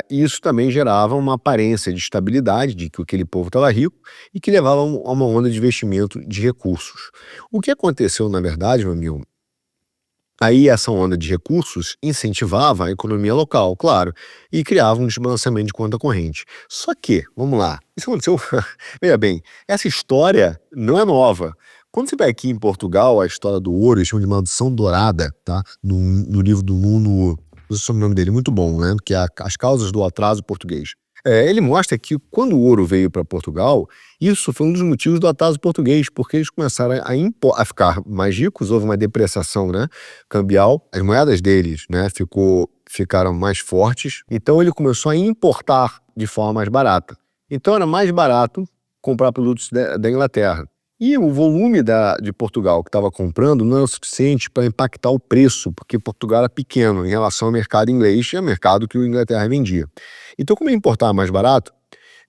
isso também gerava uma aparência de estabilidade, de que aquele povo estava rico e que levava a uma onda de investimento de recursos. O que aconteceu, na verdade, meu amigo, aí essa onda de recursos incentivava a economia local, claro, e criava um desbalanceamento de conta corrente. Só que, vamos lá, isso aconteceu, veja bem, essa história não é nova. Quando você vai aqui em Portugal, a história do ouro, eles chamam de maldição dourada, tá? No livro do Nuno, não sei o sobrenome dele, muito bom, né? Que é As Causas do Atraso Português. Ele mostra que quando o ouro veio para Portugal, isso foi um dos motivos do atraso português, porque eles começaram a ficar mais ricos, houve uma depreciação, né, cambial, as moedas deles, né, ficaram mais fortes, então ele começou a importar de forma mais barata. Então era mais barato comprar produtos da Inglaterra. E o volume de Portugal que estava comprando não era o suficiente para impactar o preço, porque Portugal era pequeno em relação ao mercado inglês e ao mercado que a Inglaterra vendia. Então, como ele importava mais barato,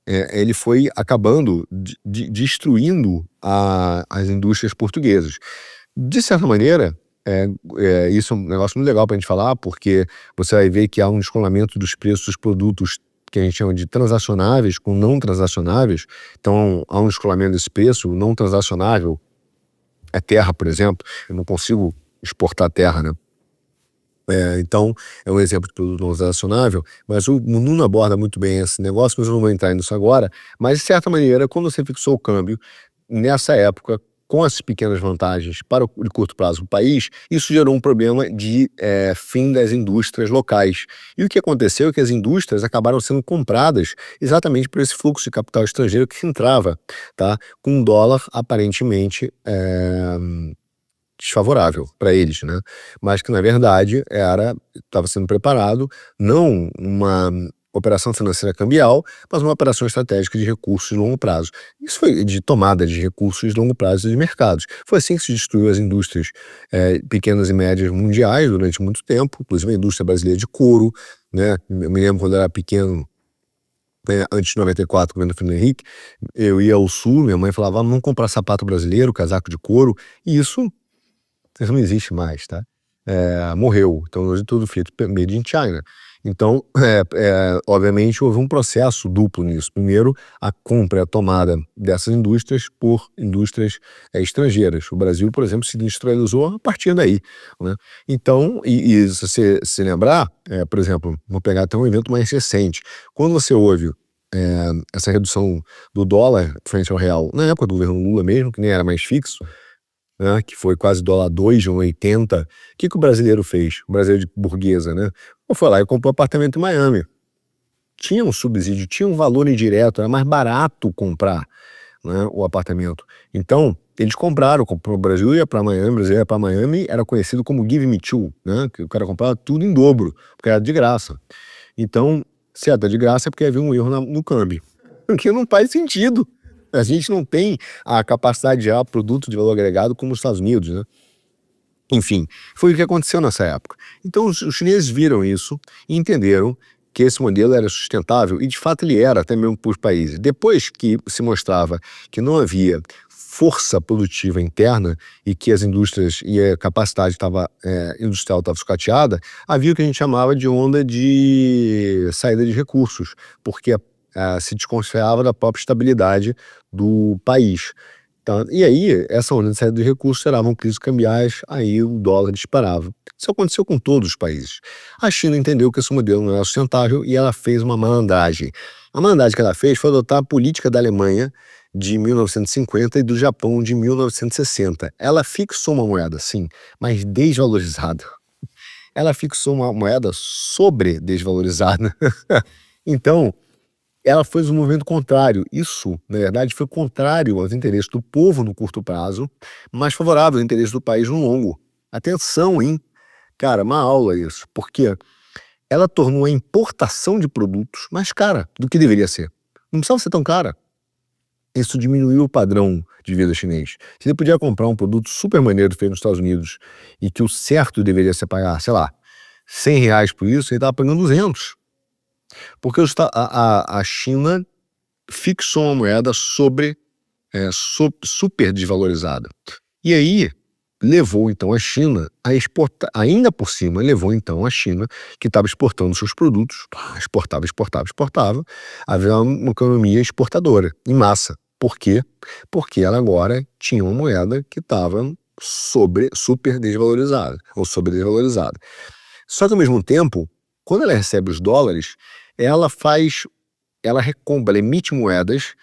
ele foi acabando destruindo as indústrias portuguesas. De certa maneira, isso é um negócio muito legal para a gente falar, porque você vai ver que há um descolamento dos preços dos produtos que a gente chama de transacionáveis com não transacionáveis. Então, há um descolamento desse preço. O não transacionável é terra, por exemplo. Eu não consigo exportar terra, né? Então, é um exemplo de produto não transacionável, mas o Nuno aborda muito bem esse negócio, mas eu não vou entrar nisso agora. Mas, de certa maneira, quando você fixou o câmbio, nessa época, com essas pequenas vantagens para o de curto prazo do país, isso gerou um problema de fim das indústrias locais. E o que aconteceu é que as indústrias acabaram sendo compradas exatamente por esse fluxo de capital estrangeiro que entrava, tá? Com um dólar aparentemente desfavorável para eles, né? Mas que, na verdade, estava sendo preparado não uma operação financeira cambial, mas uma operação estratégica de recursos de longo prazo. Isso foi de tomada de recursos de longo prazo de mercados. Foi assim que se destruiu as indústrias pequenas e médias mundiais durante muito tempo, inclusive a indústria brasileira de couro, né? Eu me lembro quando eu era pequeno, antes de 94, governo Fernando Henrique, eu ia ao sul, minha mãe falava, vamos comprar sapato brasileiro, casaco de couro, e isso não existe mais, tá? Morreu. Então, hoje tudo feito made in China. Então, obviamente, houve um processo duplo nisso. Primeiro, a compra e a tomada dessas indústrias por indústrias estrangeiras. O Brasil, por exemplo, se industrializou a partir daí, né? Então, e se você se lembrar, por exemplo, vou pegar até um evento mais recente. Quando você ouve essa redução do dólar frente ao real, na época do governo Lula mesmo, que nem era mais fixo, né, que foi quase dólar 2, 1,80. O que o brasileiro fez? O brasileiro de burguesa, né? Foi lá e comprou um apartamento em Miami. Tinha um subsídio, tinha um valor indireto, era mais barato comprar, né, o apartamento. Então, Eles comprou o Brasil ia para Miami, o Brasil ia para Miami, era conhecido como Give Me Two, né? Que o cara comprava tudo em dobro, porque era de graça. Então, se é de graça é porque havia um erro no câmbio. O que não faz sentido. A gente não tem a capacidade de gerar produto de valor agregado como os Estados Unidos, né? Enfim, foi o que aconteceu nessa época. Então os chineses viram isso e entenderam que esse modelo era sustentável, e de fato ele era, até mesmo para os países. Depois que se mostrava que não havia força produtiva interna e que as indústrias e a capacidade industrial estava sucateada, havia o que a gente chamava de onda de saída de recursos, porque se desconfiava da própria estabilidade do país. Tá? E aí, essa onda de saída de recursos geravam crises cambiais, aí o dólar disparava. Isso aconteceu com todos os países. A China entendeu que esse modelo não era sustentável e ela fez uma malandragem. A malandragem que ela fez foi adotar a política da Alemanha de 1950 e do Japão de 1960. Ela fixou uma moeda, sim, mas desvalorizada. Ela fixou uma moeda sobre-desvalorizada. Então, ela fez um movimento contrário. Isso, na verdade, foi contrário aos interesses do povo no curto prazo, mas favorável aos interesses do país no longo. Atenção, hein? Cara, uma aula isso. Porque ela tornou a importação de produtos mais cara do que deveria ser. Não precisava ser tão cara. Isso diminuiu o padrão de vida chinês. Se ele podia comprar um produto super maneiro feito nos Estados Unidos e que o certo deveria ser pagar, sei lá, R$ 100 por isso, ele estava pagando 200. Porque a China fixou uma moeda super desvalorizada. E aí levou então a China a exportar, ainda por cima levou então a China, que estava exportando seus produtos, exportava, havia uma economia exportadora em massa. Por quê? Porque ela agora tinha uma moeda que estava super desvalorizada, ou sobredesvalorizada. Só que ao mesmo tempo, quando ela recebe os dólares, ela recompra, ela emite moedas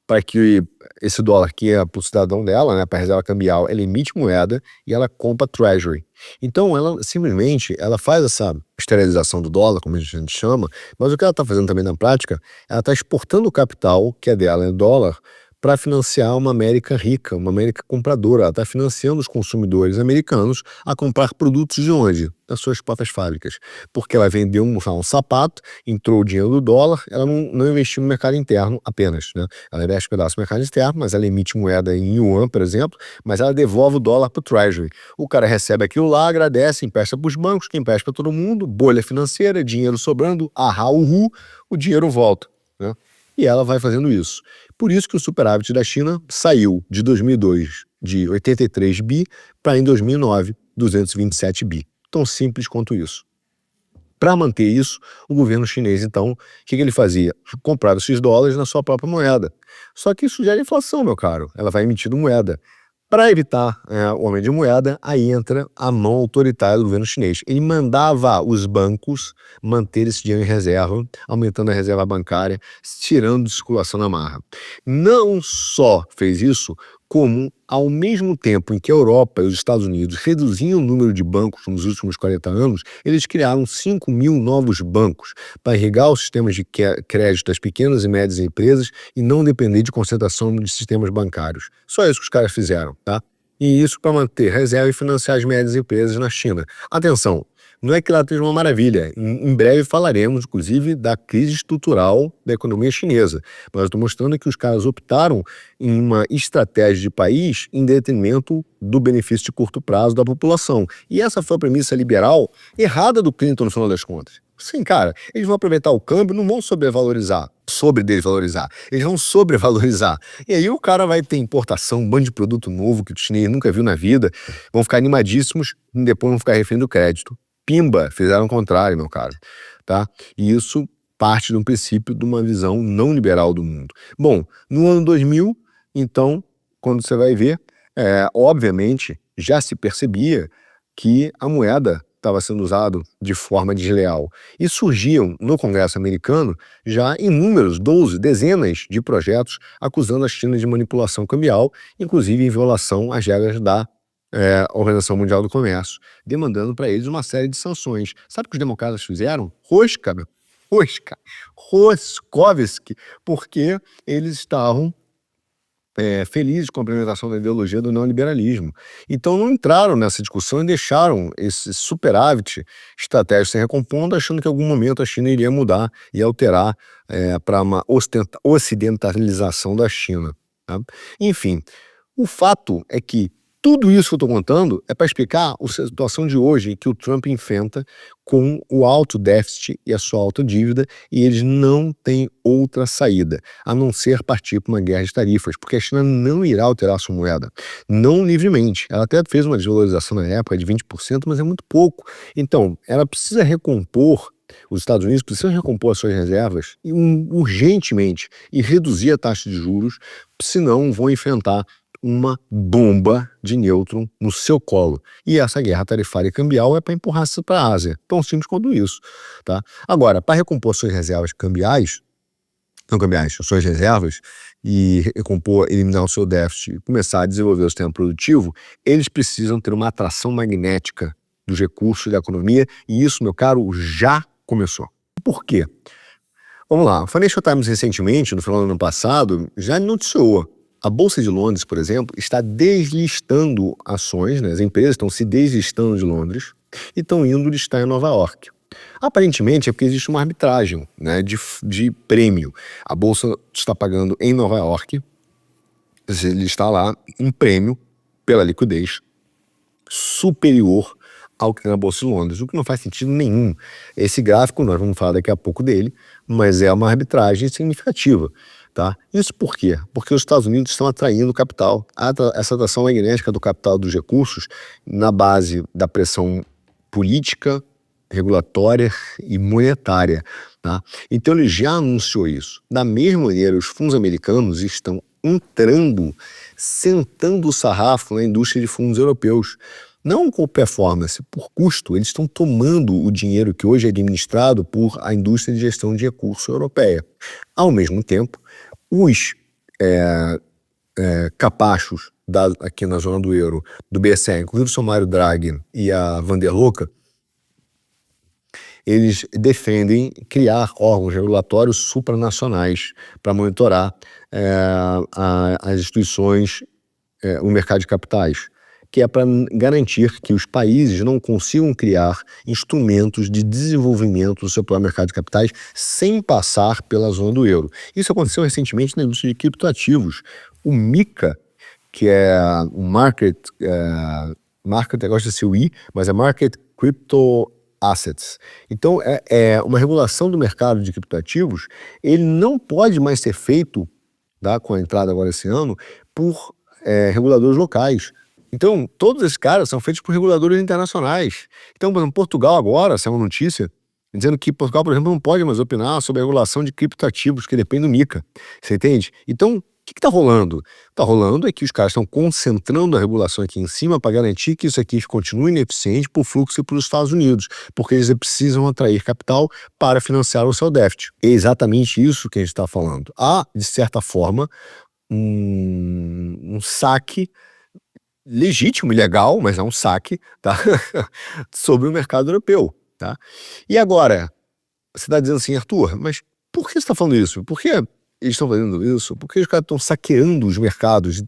para que esse dólar que é para o cidadão dela, né, para a reserva cambial, ela emite moeda e ela compra treasury. Então ela simplesmente faz essa esterilização do dólar, como a gente chama, mas o que ela está fazendo também na prática, ela está exportando o capital que é dela em dólar para financiar uma América rica, uma América compradora. Ela está financiando os consumidores americanos a comprar produtos de onde? Das suas próprias fábricas. Porque ela vendeu um sapato, entrou o dinheiro do dólar, ela não investiu no mercado interno apenas, né? Ela investe pedaço no mercado externo, mas ela emite moeda em yuan, por exemplo, mas ela devolve o dólar para o treasury. O cara recebe aquilo lá, agradece, empresta para os bancos, que empresta para todo mundo, bolha financeira, dinheiro sobrando, o dinheiro volta, né? E ela vai fazendo isso. Por isso que o superávit da China saiu de 2002 de 83 bi para em 2009 227 bi. Tão simples quanto isso. Para manter isso, o governo chinês, então, o que ele fazia? Comprava esses dólares na sua própria moeda. Só que isso gera inflação, meu caro. Ela vai emitindo moeda. Para evitar o aumento de moeda, aí entra a mão autoritária do governo chinês. Ele mandava os bancos manter esse dinheiro em reserva, aumentando a reserva bancária, tirando de circulação na marra. Não só fez isso, como ao mesmo tempo em que a Europa e os Estados Unidos reduziam o número de bancos nos últimos 40 anos, eles criaram 5.000 novos bancos para irrigar os sistemas de crédito das pequenas e médias empresas e não depender de concentração de sistemas bancários. Só isso que os caras fizeram, tá? E isso para manter reserva e financiar as médias empresas na China. Atenção, não é que lá esteja uma maravilha. Em breve falaremos, inclusive, da crise estrutural da economia chinesa. Mas eu estou mostrando que os caras optaram em uma estratégia de país em detrimento do benefício de curto prazo da população. E essa foi a premissa liberal errada do Clinton no final das contas. Sim, cara, eles vão aproveitar o câmbio, não vão sobre-desvalorizar. Eles vão sobrevalorizar. E aí o cara vai ter importação, um bando de produto novo que o chinês nunca viu na vida, vão ficar animadíssimos e depois vão ficar refém do crédito. Pimba, fizeram o contrário, meu caro, tá? E isso parte de um princípio de uma visão não liberal do mundo. Bom, no ano 2000, então, quando você vai ver, obviamente, já se percebia que a moeda estava sendo usada de forma desleal. E surgiam no Congresso americano já inúmeros, dezenas de projetos acusando a China de manipulação cambial, inclusive em violação às regras da Organização Mundial do Comércio, demandando para eles uma série de sanções. Sabe o que os democratas fizeram? Rosca, Roskovski, porque eles estavam felizes com a implementação da ideologia do neoliberalismo. Então não entraram nessa discussão e deixaram esse superávit estratégico se recompondo, achando que em algum momento a China iria mudar e alterar para uma ocidentalização da China. Tá? Enfim, o fato é que tudo isso que eu estou contando é para explicar a situação de hoje que o Trump enfrenta com o alto déficit e a sua alta dívida, e eles não têm outra saída, a não ser partir para uma guerra de tarifas, porque a China não irá alterar sua moeda, não livremente. Ela até fez uma desvalorização na época de 20%, mas é muito pouco. Então, ela precisa recompor, os Estados Unidos precisam recompor as suas reservas urgentemente e reduzir a taxa de juros, senão vão enfrentar uma bomba de nêutron no seu colo. E essa guerra tarifária e cambial é para empurrar isso para a Ásia. Tão simples quanto isso. Tá? Agora, para recompor suas reservas cambiais, não cambiais, suas reservas, e recompor, eliminar o seu déficit e começar a desenvolver o sistema produtivo, eles precisam ter uma atração magnética dos recursos da economia, e isso, meu caro, já começou. Por quê? Vamos lá, o Financial Times recentemente, no final do ano passado, já noticiou. A Bolsa de Londres, por exemplo, está deslistando ações, né? As empresas estão se deslistando de Londres e estão indo listar em Nova York. Aparentemente é porque existe uma arbitragem, né, de prêmio. A Bolsa está pagando em Nova York, ele está lá, um prêmio pela liquidez superior ao que tem na Bolsa de Londres, o que não faz sentido nenhum. Esse gráfico, nós vamos falar daqui a pouco dele, mas é uma arbitragem significativa. Tá? Isso por quê? Porque os Estados Unidos estão atraindo capital. Essa atração magnética do capital dos recursos na base da pressão política, regulatória e monetária. Tá? Então ele já anunciou isso. Da mesma maneira, os fundos americanos estão entrando, sentando o sarrafo na indústria de fundos europeus. Não por performance, por custo. Eles estão tomando o dinheiro que hoje é administrado por a indústria de gestão de recursos europeia. Ao mesmo tempo, os capachos aqui na zona do euro, do BCE, inclusive o seu Mário Draghi e a Vanderloca, eles defendem criar órgãos regulatórios supranacionais para monitorar as instituições, o mercado de capitais, que é para garantir que os países não consigam criar instrumentos de desenvolvimento do seu próprio mercado de capitais sem passar pela zona do euro. Isso aconteceu recentemente na indústria de criptoativos. O MiCA, que é o Market, eu gosto de ser o I, mas é Market Crypto Assets. Então, é uma regulação do mercado de criptoativos, ele não pode mais ser feito, tá, com a entrada agora esse ano, por reguladores locais. Então, todos esses caras são feitos por reguladores internacionais. Então, por exemplo, Portugal agora, saiu uma notícia dizendo que Portugal, por exemplo, não pode mais opinar sobre a regulação de criptoativos, que depende do MiCA. Você entende? Então, o que está rolando? Está rolando é que os caras estão concentrando a regulação aqui em cima para garantir que isso aqui continue ineficiente para o fluxo para os Estados Unidos, porque eles precisam atrair capital para financiar o seu déficit. É exatamente isso que a gente está falando. Há, de certa forma, um saque legítimo e legal, mas é um saque, tá? sobre o mercado europeu. Tá? E agora, você está dizendo assim, Arthur, mas por que você está falando isso? Por que eles estão fazendo isso? Por que os caras estão saqueando os mercados,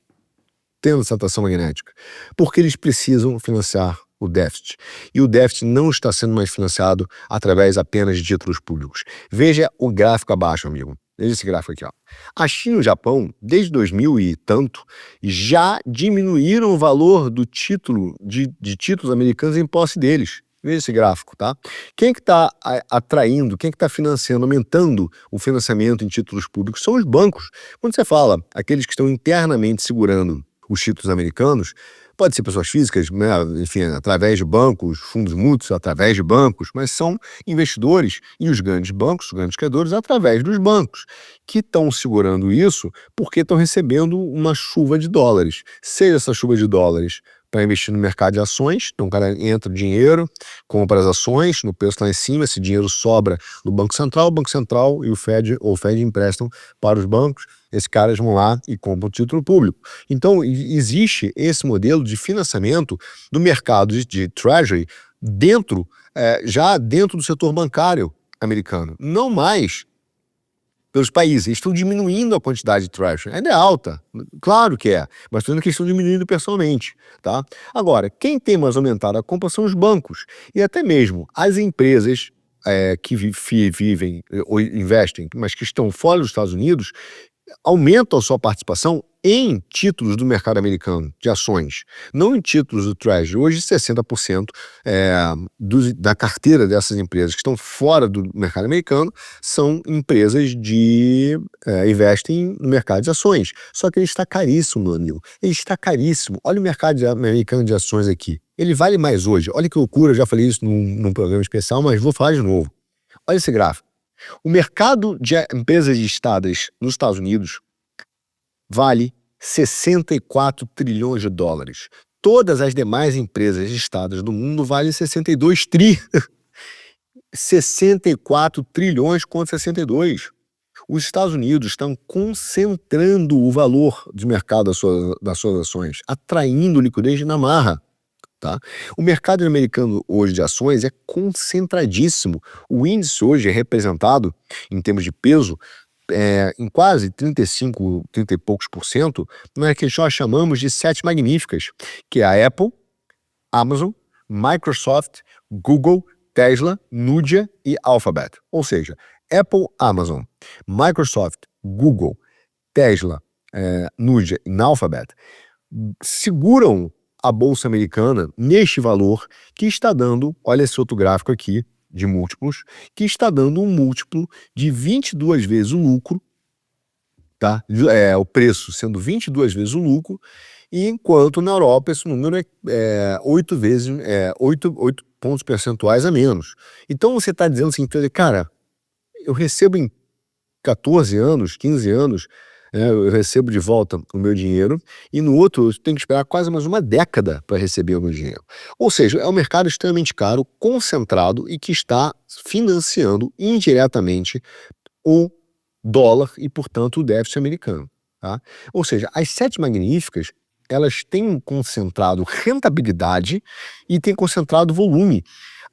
tendo essa atração magnética? Porque eles precisam financiar o déficit. E o déficit não está sendo mais financiado através apenas de títulos públicos. Veja o gráfico abaixo, amigo. Veja esse gráfico aqui. Ó. A China e o Japão, desde 2000 e tanto, já diminuíram o valor do título de títulos americanos em posse deles. Veja esse gráfico, tá? Quem que está atraindo, quem que está financiando, aumentando o financiamento em títulos públicos são os bancos. Quando você fala aqueles que estão internamente segurando os títulos americanos, pode ser pessoas físicas, né? Enfim, através de bancos, fundos mútuos, através de bancos, mas são investidores e os grandes bancos, os grandes credores, através dos bancos, que estão segurando isso porque estão recebendo uma chuva de dólares. Seja essa chuva de dólares para investir no mercado de ações, então o cara entra dinheiro, compra as ações, no preço lá em cima, esse dinheiro sobra no Banco Central e o Fed emprestam para os bancos, esses caras vão lá e compram o título público. Então existe esse modelo de financiamento do mercado de Treasury já dentro do setor bancário americano, não mais pelos países. Eles estão diminuindo a quantidade de Treasury. Ainda é alta, claro que é, mas estou dizendo que eles estão diminuindo pessoalmente. Tá? Agora, quem tem mais aumentado a compra são os bancos e até mesmo as empresas que vivem ou investem, mas que estão fora dos Estados Unidos, aumentam a sua participação em títulos do mercado americano, de ações, não em títulos do Treasury. Hoje, 60% da carteira dessas empresas que estão fora do mercado americano são empresas investem no mercado de ações. Só que ele está caríssimo, meu amigo. Ele está caríssimo. Olha o mercado americano de ações aqui. Ele vale mais hoje. Olha que loucura, eu já falei isso num programa especial, mas vou falar de novo. Olha esse gráfico. O mercado de empresas listadas nos Estados Unidos vale 64 trilhões de dólares. Todas as demais empresas listadas do mundo valem 62 tri. 64 trilhões contra 62. Os Estados Unidos estão concentrando o valor de mercado das suas ações, atraindo liquidez na marra. Tá? O mercado americano hoje de ações é concentradíssimo. O índice hoje é representado, em termos de peso, em quase 35, 30 e poucos por cento, não é que nós chamamos de 7 magníficas, que é a Apple, Amazon, Microsoft, Google, Tesla, Nvidia e Alphabet. Ou seja, Apple, Amazon, Microsoft, Google, Tesla, Nvidia e Alphabet seguram a Bolsa Americana neste valor que está dando, olha esse outro gráfico aqui, de múltiplos, que está dando um múltiplo de 22 vezes o lucro, tá? O preço sendo 22 vezes o lucro, e enquanto na Europa esse número é 8 pontos percentuais a menos. Então você está dizendo assim, cara, eu recebo em 14 anos, 15 anos, eu recebo de volta o meu dinheiro, e no outro eu tenho que esperar quase mais uma década para receber o meu dinheiro. Ou seja, é um mercado extremamente caro, concentrado e que está financiando indiretamente o dólar e, portanto, o déficit americano. Tá? Ou seja, as 7 magníficas, elas têm concentrado rentabilidade e têm concentrado volume.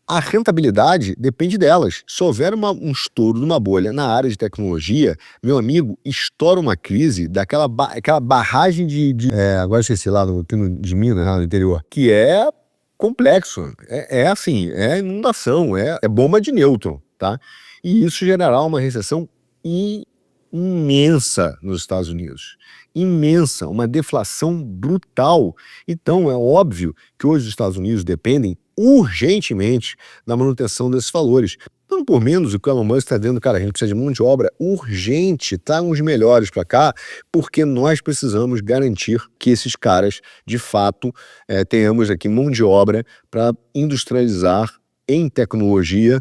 A rentabilidade depende delas. Se houver um estouro de uma bolha na área de tecnologia, meu amigo, estoura uma crise daquela aquela barragem agora esqueci lá de Minas, no interior, que é complexo. Assim, é inundação, é bomba de nêutron, tá? E isso gerará uma recessão imensa nos Estados Unidos. Imensa, uma deflação brutal. Então, é óbvio que hoje os Estados Unidos dependem urgentemente da manutenção desses valores. Não por menos o que o Elon Musk está dizendo, cara, a gente precisa de mão de obra urgente, tragam os melhores para cá, porque nós precisamos garantir que esses caras, de fato, tenhamos aqui mão de obra para industrializar em tecnologia,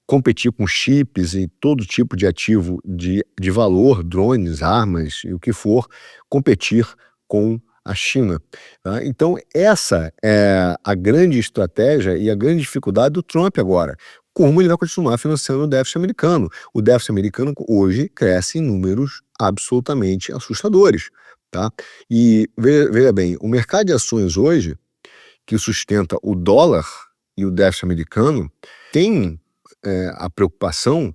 competir com chips e todo tipo de ativo de valor, drones, armas e o que for, competir com a China. Tá? Então, essa é a grande estratégia e a grande dificuldade do Trump agora. Como ele vai continuar financiando o déficit americano? O déficit americano hoje cresce em números absolutamente assustadores. Tá? E veja bem, o mercado de ações hoje, que sustenta o dólar e o déficit americano, tem a preocupação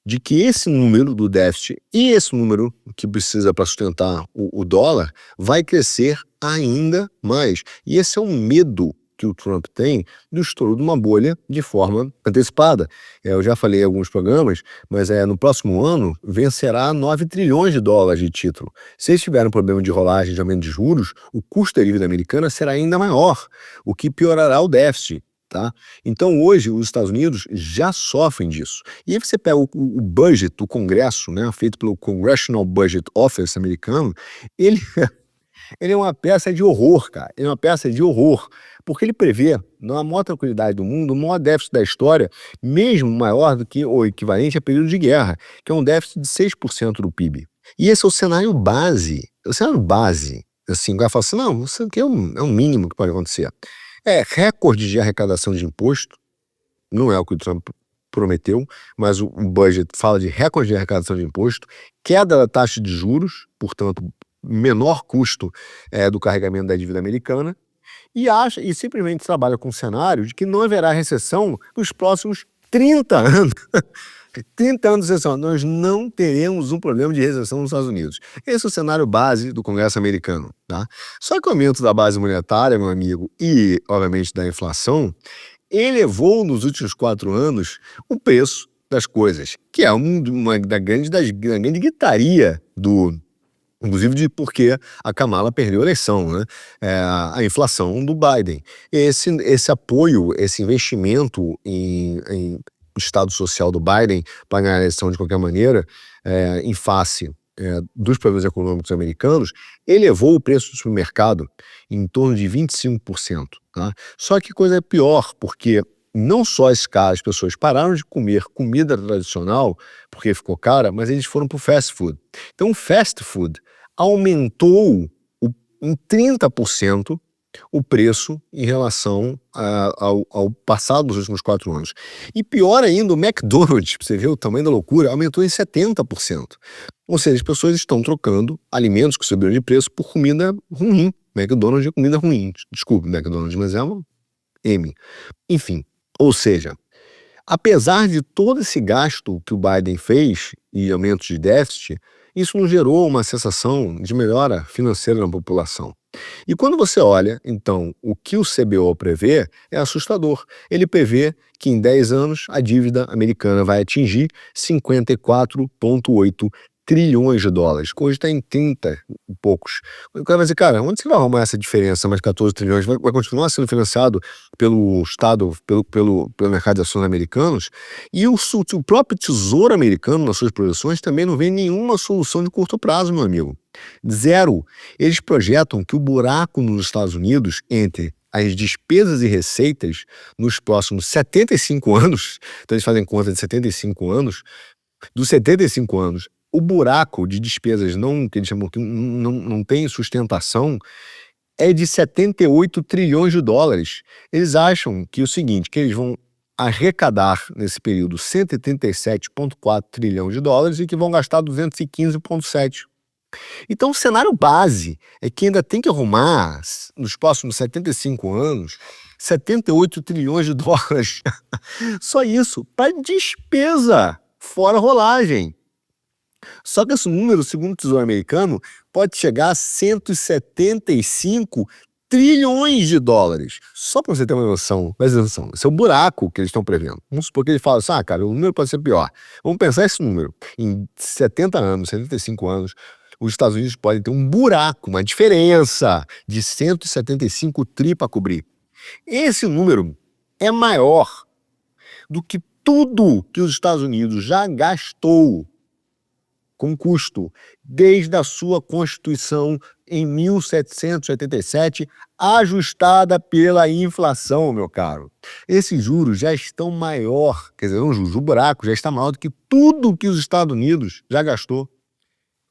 de que esse número do déficit e esse número que precisa para sustentar o dólar vai crescer ainda mais. E esse é um medo que o Trump tem do estouro de uma bolha de forma antecipada. Eu já falei em alguns programas, mas no próximo ano vencerá 9 trilhões de dólares de título. Se eles tiverem um problema de rolagem de aumento de juros, o custo da dívida americana será ainda maior, o que piorará o déficit. Tá? Então hoje os Estados Unidos já sofrem disso. E aí você pega o budget do Congresso, né, feito pelo Congressional Budget Office americano, ele é uma peça de horror, cara. Ele é uma peça de horror, porque ele prevê, na maior tranquilidade do mundo, o maior déficit da história, mesmo maior do que o equivalente a período de guerra, que é um déficit de 6% do PIB. E esse é o cenário base. O cenário base, assim, o cara fala assim, não, isso aqui é um mínimo que pode acontecer. Recorde de arrecadação de imposto, não é o que o Trump prometeu, mas o budget fala de recorde de arrecadação de imposto, queda da taxa de juros, portanto, menor custo do carregamento da dívida americana, e simplesmente trabalha com o cenário de que não haverá recessão nos próximos 30 anos. 30 anos assim, ó, nós não teremos um problema de recessão nos Estados Unidos. Esse é o cenário base do Congresso americano, tá? Só que o aumento da base monetária, meu amigo, e, obviamente, da inflação, elevou nos últimos 4 anos o preço das coisas, que é da grande gritaria inclusive de porque a Kamala perdeu a eleição, né? A inflação do Biden. Esse apoio, esse investimento em Estado social do Biden para ganhar a eleição de qualquer maneira, em face dos problemas econômicos americanos, elevou o preço do supermercado em torno de 25%. Tá? Só que coisa é pior, porque não só as pessoas pararam de comer comida tradicional porque ficou cara, mas eles foram para o fast food. Então o fast food aumentou em 30% o preço em relação ao passado dos últimos 4 anos. E pior ainda, o McDonald's, pra você ver o tamanho da loucura, aumentou em 70%. Ou seja, as pessoas estão trocando alimentos que subiram de preço por comida ruim. McDonald's é comida ruim. Desculpe, McDonald's, mas é uma M. Enfim, ou seja, apesar de todo esse gasto que o Biden fez e aumentos de déficit, isso não gerou uma sensação de melhora financeira na população. E quando você olha, então, o que o CBO prevê é assustador. Ele prevê que em 10 anos a dívida americana vai atingir 54,8 trilhões de dólares. Hoje está em 30 e poucos. O cara vai dizer, cara, onde você vai arrumar essa diferença, mais 14 trilhões? Vai continuar sendo financiado pelo Estado, pelo mercado de ações americanos? E o próprio Tesouro americano, nas suas projeções, também não vê nenhuma solução de curto prazo, meu amigo. Zero. Eles projetam que o buraco nos Estados Unidos entre as despesas e receitas nos próximos 75 anos, então eles fazem conta de 75 anos, dos 75 anos, o buraco de despesas que eles chamam que não tem sustentação é de 78 trilhões de dólares. Eles acham que o seguinte, que eles vão arrecadar nesse período 137,4 trilhões de dólares e que vão gastar 215,7. Então o cenário base é que ainda tem que arrumar, nos próximos 75 anos, 78 trilhões de dólares. Só isso, para despesa, fora rolagem. Só que esse número, segundo o Tesouro Americano, pode chegar a 175 trilhões de dólares. Só para você ter uma noção, presta atenção, esse é o buraco que eles estão prevendo. Vamos supor que eles falam assim, cara, o número pode ser pior. Vamos pensar esse número. Em 70 anos, 75 anos, os Estados Unidos podem ter um buraco, uma diferença de 175 tri para cobrir. Esse número é maior do que tudo que os Estados Unidos já gastou com custo, desde a sua Constituição em 1787, ajustada pela inflação, meu caro. Esses juros já estão maior, quer dizer, o buraco já está maior do que tudo que os Estados Unidos já gastou.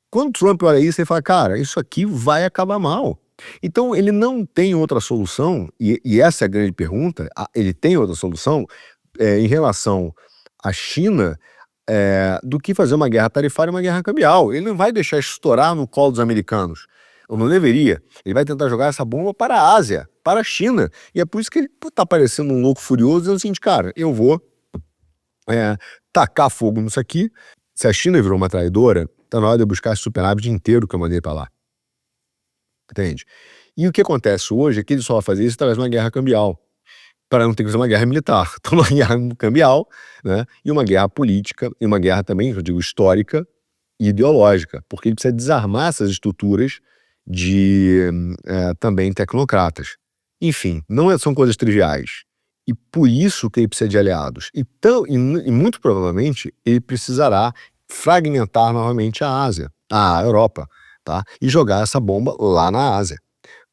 Quando Trump olha isso, ele fala, cara, isso aqui vai acabar mal. Então, ele não tem outra solução, e essa é a grande pergunta, ele tem outra solução em relação à China, do que fazer uma guerra tarifária e uma guerra cambial. Ele não vai deixar estourar no colo dos americanos. Ou não deveria. Ele vai tentar jogar essa bomba para a Ásia, para a China. E é por isso que ele está parecendo um louco furioso, dizendo o seguinte, cara, eu vou tacar fogo nisso aqui. Se a China virou uma traidora, está na hora de eu buscar esse superávit inteiro que eu mandei para lá. Entende? E o que acontece hoje é que ele só vai fazer isso através de uma guerra cambial, para não ter que fazer uma guerra militar. Então, uma guerra cambial, né, e uma guerra política, e uma guerra também, eu digo, histórica e ideológica, porque ele precisa desarmar essas estruturas também tecnocratas. Enfim, não são coisas triviais. E por isso que ele precisa de aliados. E muito provavelmente ele precisará fragmentar novamente a Ásia, a Europa, tá? E jogar essa bomba lá na Ásia.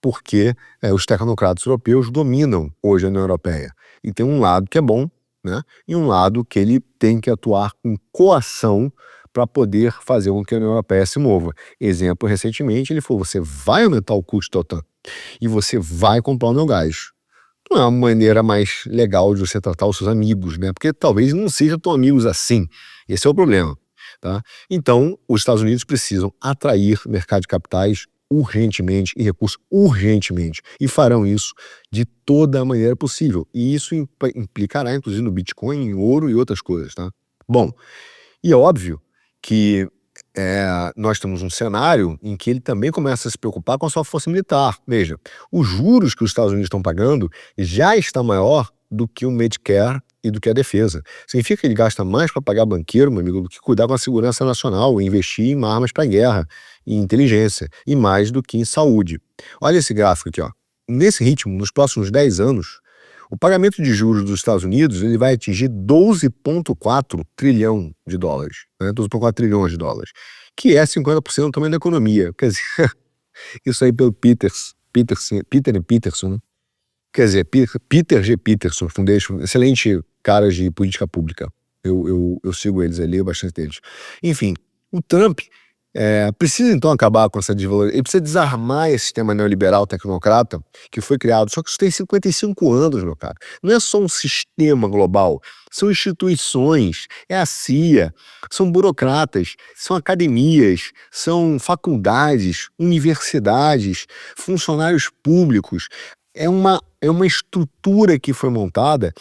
Porque os tecnocratas europeus dominam hoje a União Europeia. E tem um lado que é bom, né? E um lado que ele tem que atuar com coação para poder fazer com que a União Europeia se mova. Exemplo, recentemente ele falou, você vai aumentar o custo da OTAN e você vai comprar o meu gás. Não é uma maneira mais legal de você tratar os seus amigos, né? Porque talvez não sejam tão amigos assim. Esse é o problema, tá? Então, os Estados Unidos precisam atrair mercado de capitais urgentemente e recursos urgentemente. E farão isso de toda a maneira possível. E isso implicará, inclusive, no Bitcoin, em ouro e outras coisas, tá? Bom, e é óbvio que nós temos um cenário em que ele também começa a se preocupar com a sua força militar. Veja, os juros que os Estados Unidos estão pagando já está maior do que o Medicare e do que a defesa. Significa que ele gasta mais para pagar banqueiro, meu amigo, do que cuidar com a segurança nacional, investir em armas para a guerra, em inteligência, e mais do que em saúde. Olha esse gráfico aqui, ó. Nesse ritmo, nos próximos 10 anos, o pagamento de juros dos Estados Unidos ele vai atingir 12,4 trilhão de dólares, né? 12,4 trilhões de dólares, que é 50% do tamanho da economia. Quer dizer, isso aí pelo Peter e Peterson, né? Quer dizer, Peter G. Peterson Foundation, excelente caras de política pública. Eu sigo eles ali, bastante deles. Enfim, o Trump precisa então acabar com essa desvalorização. Ele precisa desarmar esse sistema neoliberal tecnocrata que foi criado. Só que isso tem 55 anos, meu cara. Não é só um sistema global, são instituições, é a CIA, são burocratas, são academias, são faculdades, universidades, funcionários públicos. É uma estrutura que foi montada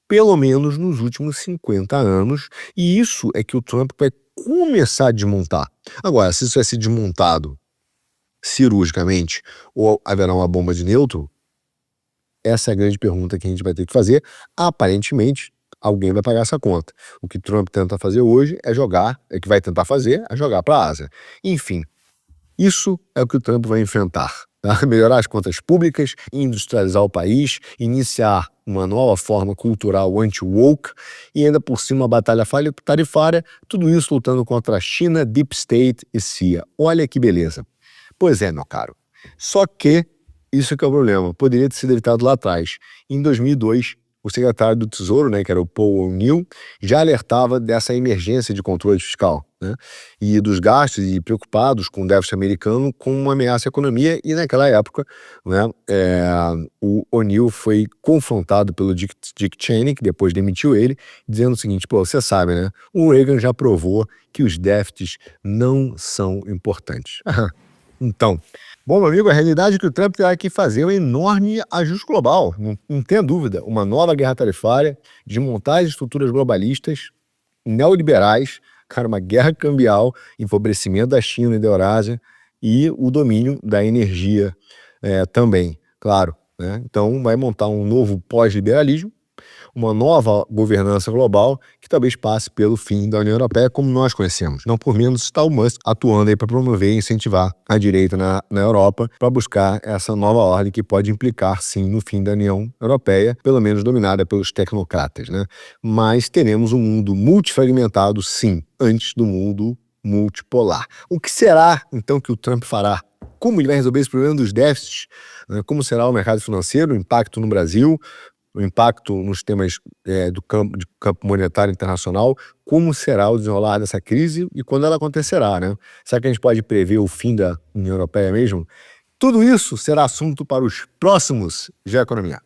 pelo menos nos últimos 50 anos, e isso é que o Trump vai começar a desmontar. Agora, se isso vai ser desmontado cirurgicamente ou haverá uma bomba de neutro, essa é a grande pergunta que a gente vai ter que fazer. Aparentemente, alguém vai pagar essa conta. O que Trump tenta fazer hoje é jogar para a Ásia. Enfim, isso é o que o Trump vai enfrentar. Tá? Melhorar as contas públicas, industrializar o país, iniciar uma nova forma cultural anti-woke e ainda por cima a batalha tarifária, tudo isso lutando contra a China, Deep State e CIA. Olha que beleza. Pois é, meu caro. Só que isso que é o problema. Poderia ter sido evitado lá atrás. Em 2002, o secretário do Tesouro, né, que era o Paul O'Neill, já alertava dessa emergência de controle fiscal, né, e dos gastos, e preocupados com o déficit americano com uma ameaça à economia, e naquela época, né, o O'Neill foi confrontado pelo Dick Cheney, que depois demitiu ele, dizendo o seguinte: pô, você sabe, né, o Reagan já provou que os déficits não são importantes. Então, bom, meu amigo, a realidade é que o Trump terá que fazer um enorme ajuste global, não tenha dúvida, uma nova guerra tarifária, desmontar as estruturas globalistas, neoliberais, cara, uma guerra cambial, empobrecimento da China e da Eurásia e o domínio da energia também, claro, né? Então vai montar um novo pós-liberalismo, uma nova governança global que talvez passe pelo fim da União Europeia como nós conhecemos. Não por menos está o Musk atuando aí para promover e incentivar a direita na Europa para buscar essa nova ordem que pode implicar sim no fim da União Europeia, pelo menos dominada pelos tecnocratas, né? Mas teremos um mundo multifragmentado sim, antes do mundo multipolar. O que será então que o Trump fará? Como ele vai resolver esse problema dos déficits? Como será o mercado financeiro, o impacto no Brasil, o impacto nos temas do campo monetário internacional, como será o desenrolar dessa crise e quando ela acontecerá, né? Será que a gente pode prever o fim da União Europeia mesmo? Tudo isso será assunto para os próximos GE Economia.